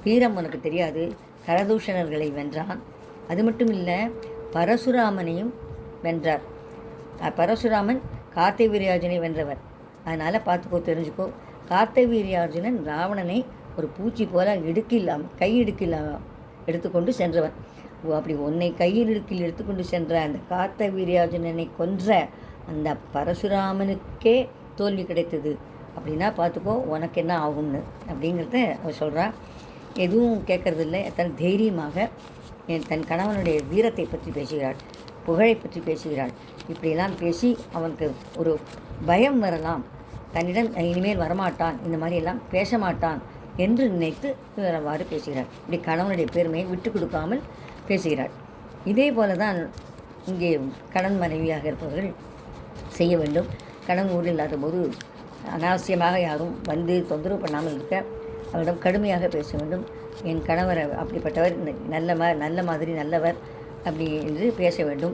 வீரம் உனக்கு தெரியாது, கரதூஷணர்களை வென்றான். அது மட்டும் இல்லை, பரசுராமனையும் வென்றார். பரசுராமன் கார்த்திவீர்யார்ஜுனை வென்றவர். அதனால் பார்த்துக்கோ, தெரிஞ்சுக்கோ. கார்த்திவீர்யார்ஜுனன் ராவணனை ஒரு பூச்சி போல கையிடுக்கில் எடுத்துக்கொண்டு சென்றவன். அப்படி உன்னை கையிடுக்கில் எடுத்துக்கொண்டு சென்ற அந்த கார்த்திவீர்யார்ஜுனனை கொன்ற அந்த பரசுராமனுக்கே தோல்வி கிடைத்தது. அப்படின்னா பார்த்துக்கோ உனக்கு என்ன ஆகும்னு அப்படிங்கிறத அவள் சொல்கிறா. எதுவும் கேட்கறதில்லை. தன் தைரியமாக தன் கணவனுடைய வீரத்தை பற்றி பேசுகிறாள், புகழை பற்றி பேசுகிறாள். இப்படியெல்லாம் பேசி அவனுக்கு ஒரு பயம் வரலாம், தன்னிடம் இனிமேல் வரமாட்டான், இந்த மாதிரியெல்லாம் பேச மாட்டான் என்று நினைத்து அவ்வாறு பேசுகிறாள். இப்படி கணவனுடைய பெருமையை விட்டு கொடுக்காமல் பேசுகிறாள். இதே போல தான் இங்கே கணவன் மனைவியாக இருப்பவர்கள் செய்ய வேண்டும். கணவன் ஊரில் இல்லாத போது அனாவசியமாக யாரும் தொந்தரவு பண்ணாமல் இருக்க அவரிடம் கடுமையாக பேச வேண்டும். என் கணவர் அப்படிப்பட்டவர், நல்ல மாதிரி நல்லவர் அப்படி என்று பேச வேண்டும்.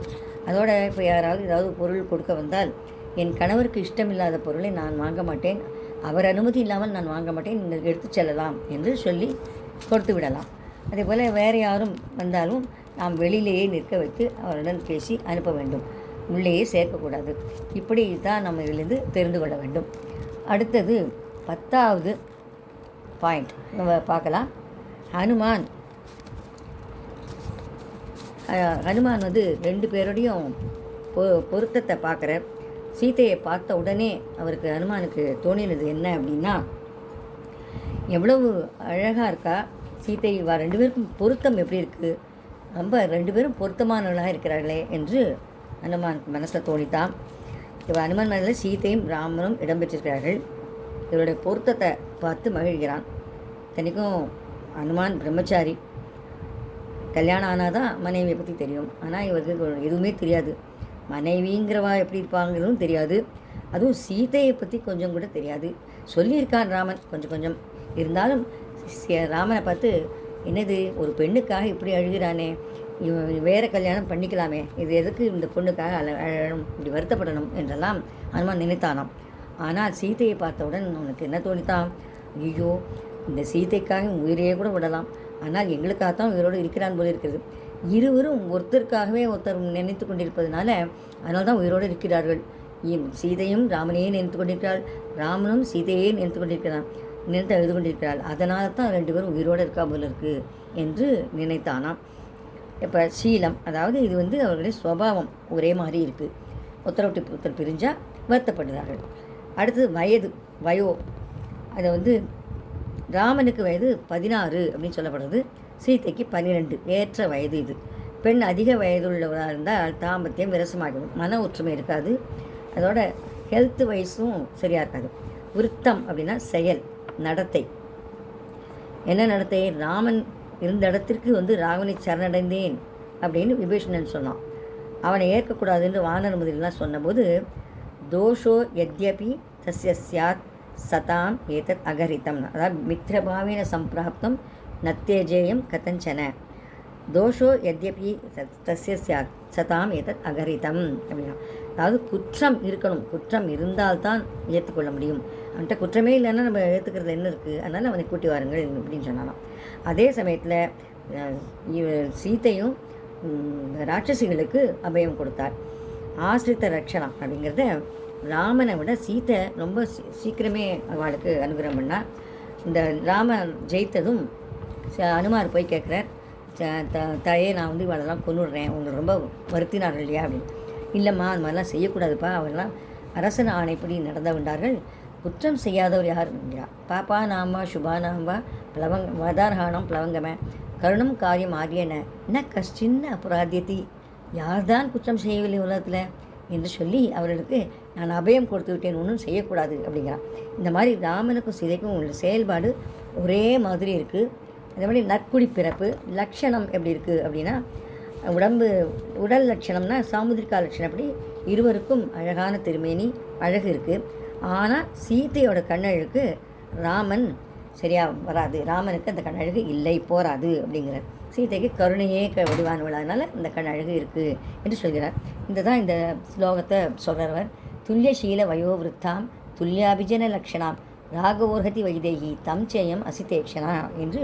அதோட இப்போ யாராவது ஏதாவது பொருள் கொடுக்க வந்தால், என் கணவருக்கு இஷ்டமில்லாத பொருளை நான் வாங்க மாட்டேன், அவர் அனுமதி இல்லாமல் நான் வாங்க மாட்டேன், நீங்கள் எடுத்து செல்லலாம் என்று சொல்லி கொடுத்து விடலாம். அதே போல் வேறு யாரும் வந்தாலும் நாம் வெளியிலேயே நிற்க வைத்து அவருடன் பேசி அனுப்ப வேண்டும், உள்ளேயே சேர்க்கக்கூடாது. இப்படி தான் நம்ம இதிலிருந்து தெரிந்து கொள்ள வேண்டும். அடுத்தது 10வது பாயிண்ட் நம்ம பார்க்கலாம். ஹனுமான் வந்து 2 பேரோடையும் பொருத்தத்தை பார்க்குறார். சீதையை பார்த்த உடனே அவருக்கு ஹனுமானுக்கு தோணினது என்ன அப்படின்னா, எவ்வளவு அழகாக இருக்கா சீதை, 2 பேருக்கும் பொருத்தம் எப்படி இருக்குது, ரொம்ப 2 பேரும் பொருத்தமானவர்களாக இருக்கிறார்களே என்று ஹனுமானுக்கு மனசில் தோணித்தான். ஹனுமான் மனதில் சீதையும் ராமனும் இடம்பெற்றிருக்கிறார்கள். இவருடைய பொருத்தத்தை பார்த்து மகிழ்கிறான். இத்தனைக்கும் ஹனுமான் பிரம்மச்சாரி, கல்யாணம் ஆனால் தான் மனைவியை பற்றி தெரியும். ஆனால் இவருக்கு எதுவுமே தெரியாது, மனைவிங்கிறவா எப்படி இருப்பாங்கிறதும் தெரியாது, அதுவும் சீதையை பற்றி கொஞ்சம் கூட தெரியாது. சொல்லியிருக்கான் ராமன் கொஞ்சம் கொஞ்சம். இருந்தாலும் ராமனை பார்த்து, என்னது ஒரு பெண்ணுக்காக இப்படி அழுகிறானே, இவன் வேறு கல்யாணம் பண்ணிக்கலாமே, இது எதுக்கு இந்த பொண்ணுக்காக அழணும், இப்படி வருத்தப்படணும் என்றெல்லாம் ஹனுமான் நினைத்தானாம். ஆனால் சீதையை பார்த்தவுடன் அவனுக்கு என்ன தோணித்தான், ஐயோ இந்த சீதைக்காக உயிரையே கூட விடலாம், ஆனால் எங்களுக்காகத்தான் உயிரோடு இருக்கிறான் போல இருக்கிறது. இருவரும் ஒருத்தருக்காகவே ஒருத்தர் நினைத்து கொண்டிருப்பதனால அதனால தான் உயிரோடு இருக்கிறார்கள். சீதையும் ராமனையே நினைத்து கொண்டிருக்கிறாள், ராமனும் சீதையே நினைத்து கொண்டிருக்கிறான், நினைத்து எழுது கொண்டிருக்கிறாள், அதனால தான் 2 பேரும் உயிரோடு இருக்கா போல இருக்குது என்று நினைத்தானாம். இப்போ சீலம், அதாவது இது வந்து அவர்களுடைய சுபாவம் ஒரே மாதிரி இருக்குது. ஒருத்தர் விட்டு ஒருத்தர் பிரிஞ்சால் வருத்தப்படுகிறார்கள். அடுத்தது வயோ, அதை வந்து ராமனுக்கு வயது 16 அப்படின்னு சொல்லப்படுறது, சீதைக்கு 12, ஏற்ற வயது இது. பெண் அதிக வயதுள்ளவராக இருந்தால் தாம்பத்தியம் விரசமாகிடும், மன ஒற்றுமை இருக்காது, அதோட ஹெல்த் வைஸும் சரியாக இருக்காது. விருத்தம் அப்படின்னா செயல், நடத்தை. என்ன நடத்தை, ராமன் இருந்த இடத்திற்கு வந்து ராவனை சரணடைந்தேன் அப்படின்னு விபீஷணன் சொன்னான். அவனை ஏற்கக்கூடாதுன்னு வானர முதலாம் சொன்னபோது, தோஷோ யத்யபி தஸ்ய ஸ்யாத் சதாம் ஏதத் அகரித்தம், அதாவது மித்ரபாவேன சம்பிராப்தம் நத்தேஜேயம் கதஞ்சன, தோஷோ யத்யபி தஸ்ய ஸ்யாத் சதாம் ஏதத் அகரித்தம் அப்படின்னா, அதாவது குற்றம் இருக்கணும், குற்றம் இருந்தால்தான் ஏற்றுக்கொள்ள முடியும், அவன்கிட்ட குற்றமே இல்லைன்னா நம்ம ஏற்றுக்கிறது என்ன இருக்குது, அதனால் அவனை கூட்டி வாருங்கள் அப்படின்னு சொன்னாலாம். அதே சமயத்தில் சீதையும் ராட்சசிகளுக்கு அபயம் கொடுத்தார். ஆசிரித்த ரட்சணம் அப்படிங்கிறத ராமனை விட சீதை ரொம்ப சீக்கிரமே அவளுக்கு அனுகிரகம் பண்ணார். இந்த ராமன் ஜெயித்ததும் அனுமார் போய் கேட்குறார், தாயே நான் வந்து இவளெல்லாம் கொன்னுடுறேன், உங்களுக்கு ரொம்ப வருத்தினார்கள் இல்லையா அப்படின்னு. இல்லைம்மா அது மாதிரிலாம் செய்யக்கூடாதுப்பா, அவரெல்லாம் அரசன் ஆணைப்படி நடந்து கொண்டார்கள், குற்றம் செய்யாதவர் யார் என்கிறார். பாப்பா நாமா சுபா நாம்பா வதார்ஹானம் பிளவங்கம கருணம் காரியம் ஆகியன என்ன கஷ்டின்ன அபராத்தியத்தி, யார்தான் குற்றம் செய்யவில்லை உலகத்தில் என்று சொல்லி அவர்களுக்கு நான் அபயம் கொடுத்து விட்டேன், ஒன்றும் செய்யக்கூடாது அப்படிங்கிறான். இந்த மாதிரி ராமனுக்கும் சீதைக்கும் உள்ள செயல்பாடு ஒரே மாதிரி இருக்குது. அதே மாதிரி நற்குடி பிறப்பு லட்சணம் எப்படி இருக்குது அப்படின்னா, உடல் லட்சணம்னா சாமுதிரிகா லட்சணம், அப்படி இருவருக்கும் அழகான திருமேனி அழகு இருக்குது. ஆனால் சீதையோட கண்ணழகு ராமன் சரியாக வராது, ராமனுக்கு அந்த கண்ணழகு இல்லை, போராது அப்படிங்கிறார். சீதைக்கு கருணையே வடிவானவளாதனால இந்த கண்ணழகு இருக்குது என்று சொல்கிறார். இந்த ஸ்லோகத்தை சொல்கிறவர், துல்லியசீல வயோவிருத்தாம் துல்லியாபிஜன லக்ஷணாம் ராகவோர்ஹதி வைதேகி தம் சேயம் அசிதேக்ஷனா என்று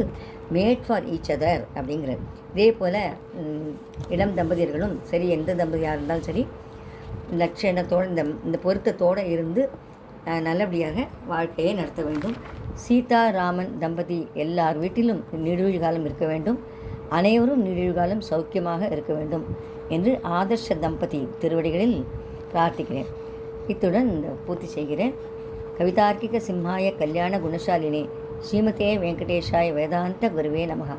மேட் ஃபார் ஈச் அதர் அப்படிங்கிறார். இதே போல் இளம் தம்பதியர்களும் சரி, எந்த தம்பதியாக இருந்தாலும் சரி, லட்சணத்தோடு இந்த பொருத்தத்தோடு இருந்து நல்லபடியாக வாழ்க்கையை நடத்த வேண்டும். சீதா ராமன் தம்பதி எல்லார் வீட்டிலும் நீடுகாலம் இருக்க வேண்டும், அனைவரும் நீடுகாலம் சௌக்கியமாக இருக்க வேண்டும் என்று ஆதர்ஷ தம்பதி திருவடிகளில் பிரார்த்திக்கிறேன். இத்துடன் பூர்த்தி செய்கிறேன். கவிதார்க்கிக சிம்ஹாய கல்யாண குணசாலினே ஸ்ரீமதே வெங்கடேஷாய வேதாந்த குருவே நமः.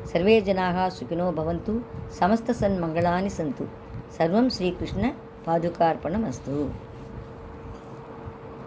சர்வே ஜனாக சுகினோ பவந்து, சமஸ்த சன்மங்களானி சந்து. சர்வம் ஸ்ரீகிருஷ்ண பாதுகார்ப்பணம் அஸ்து.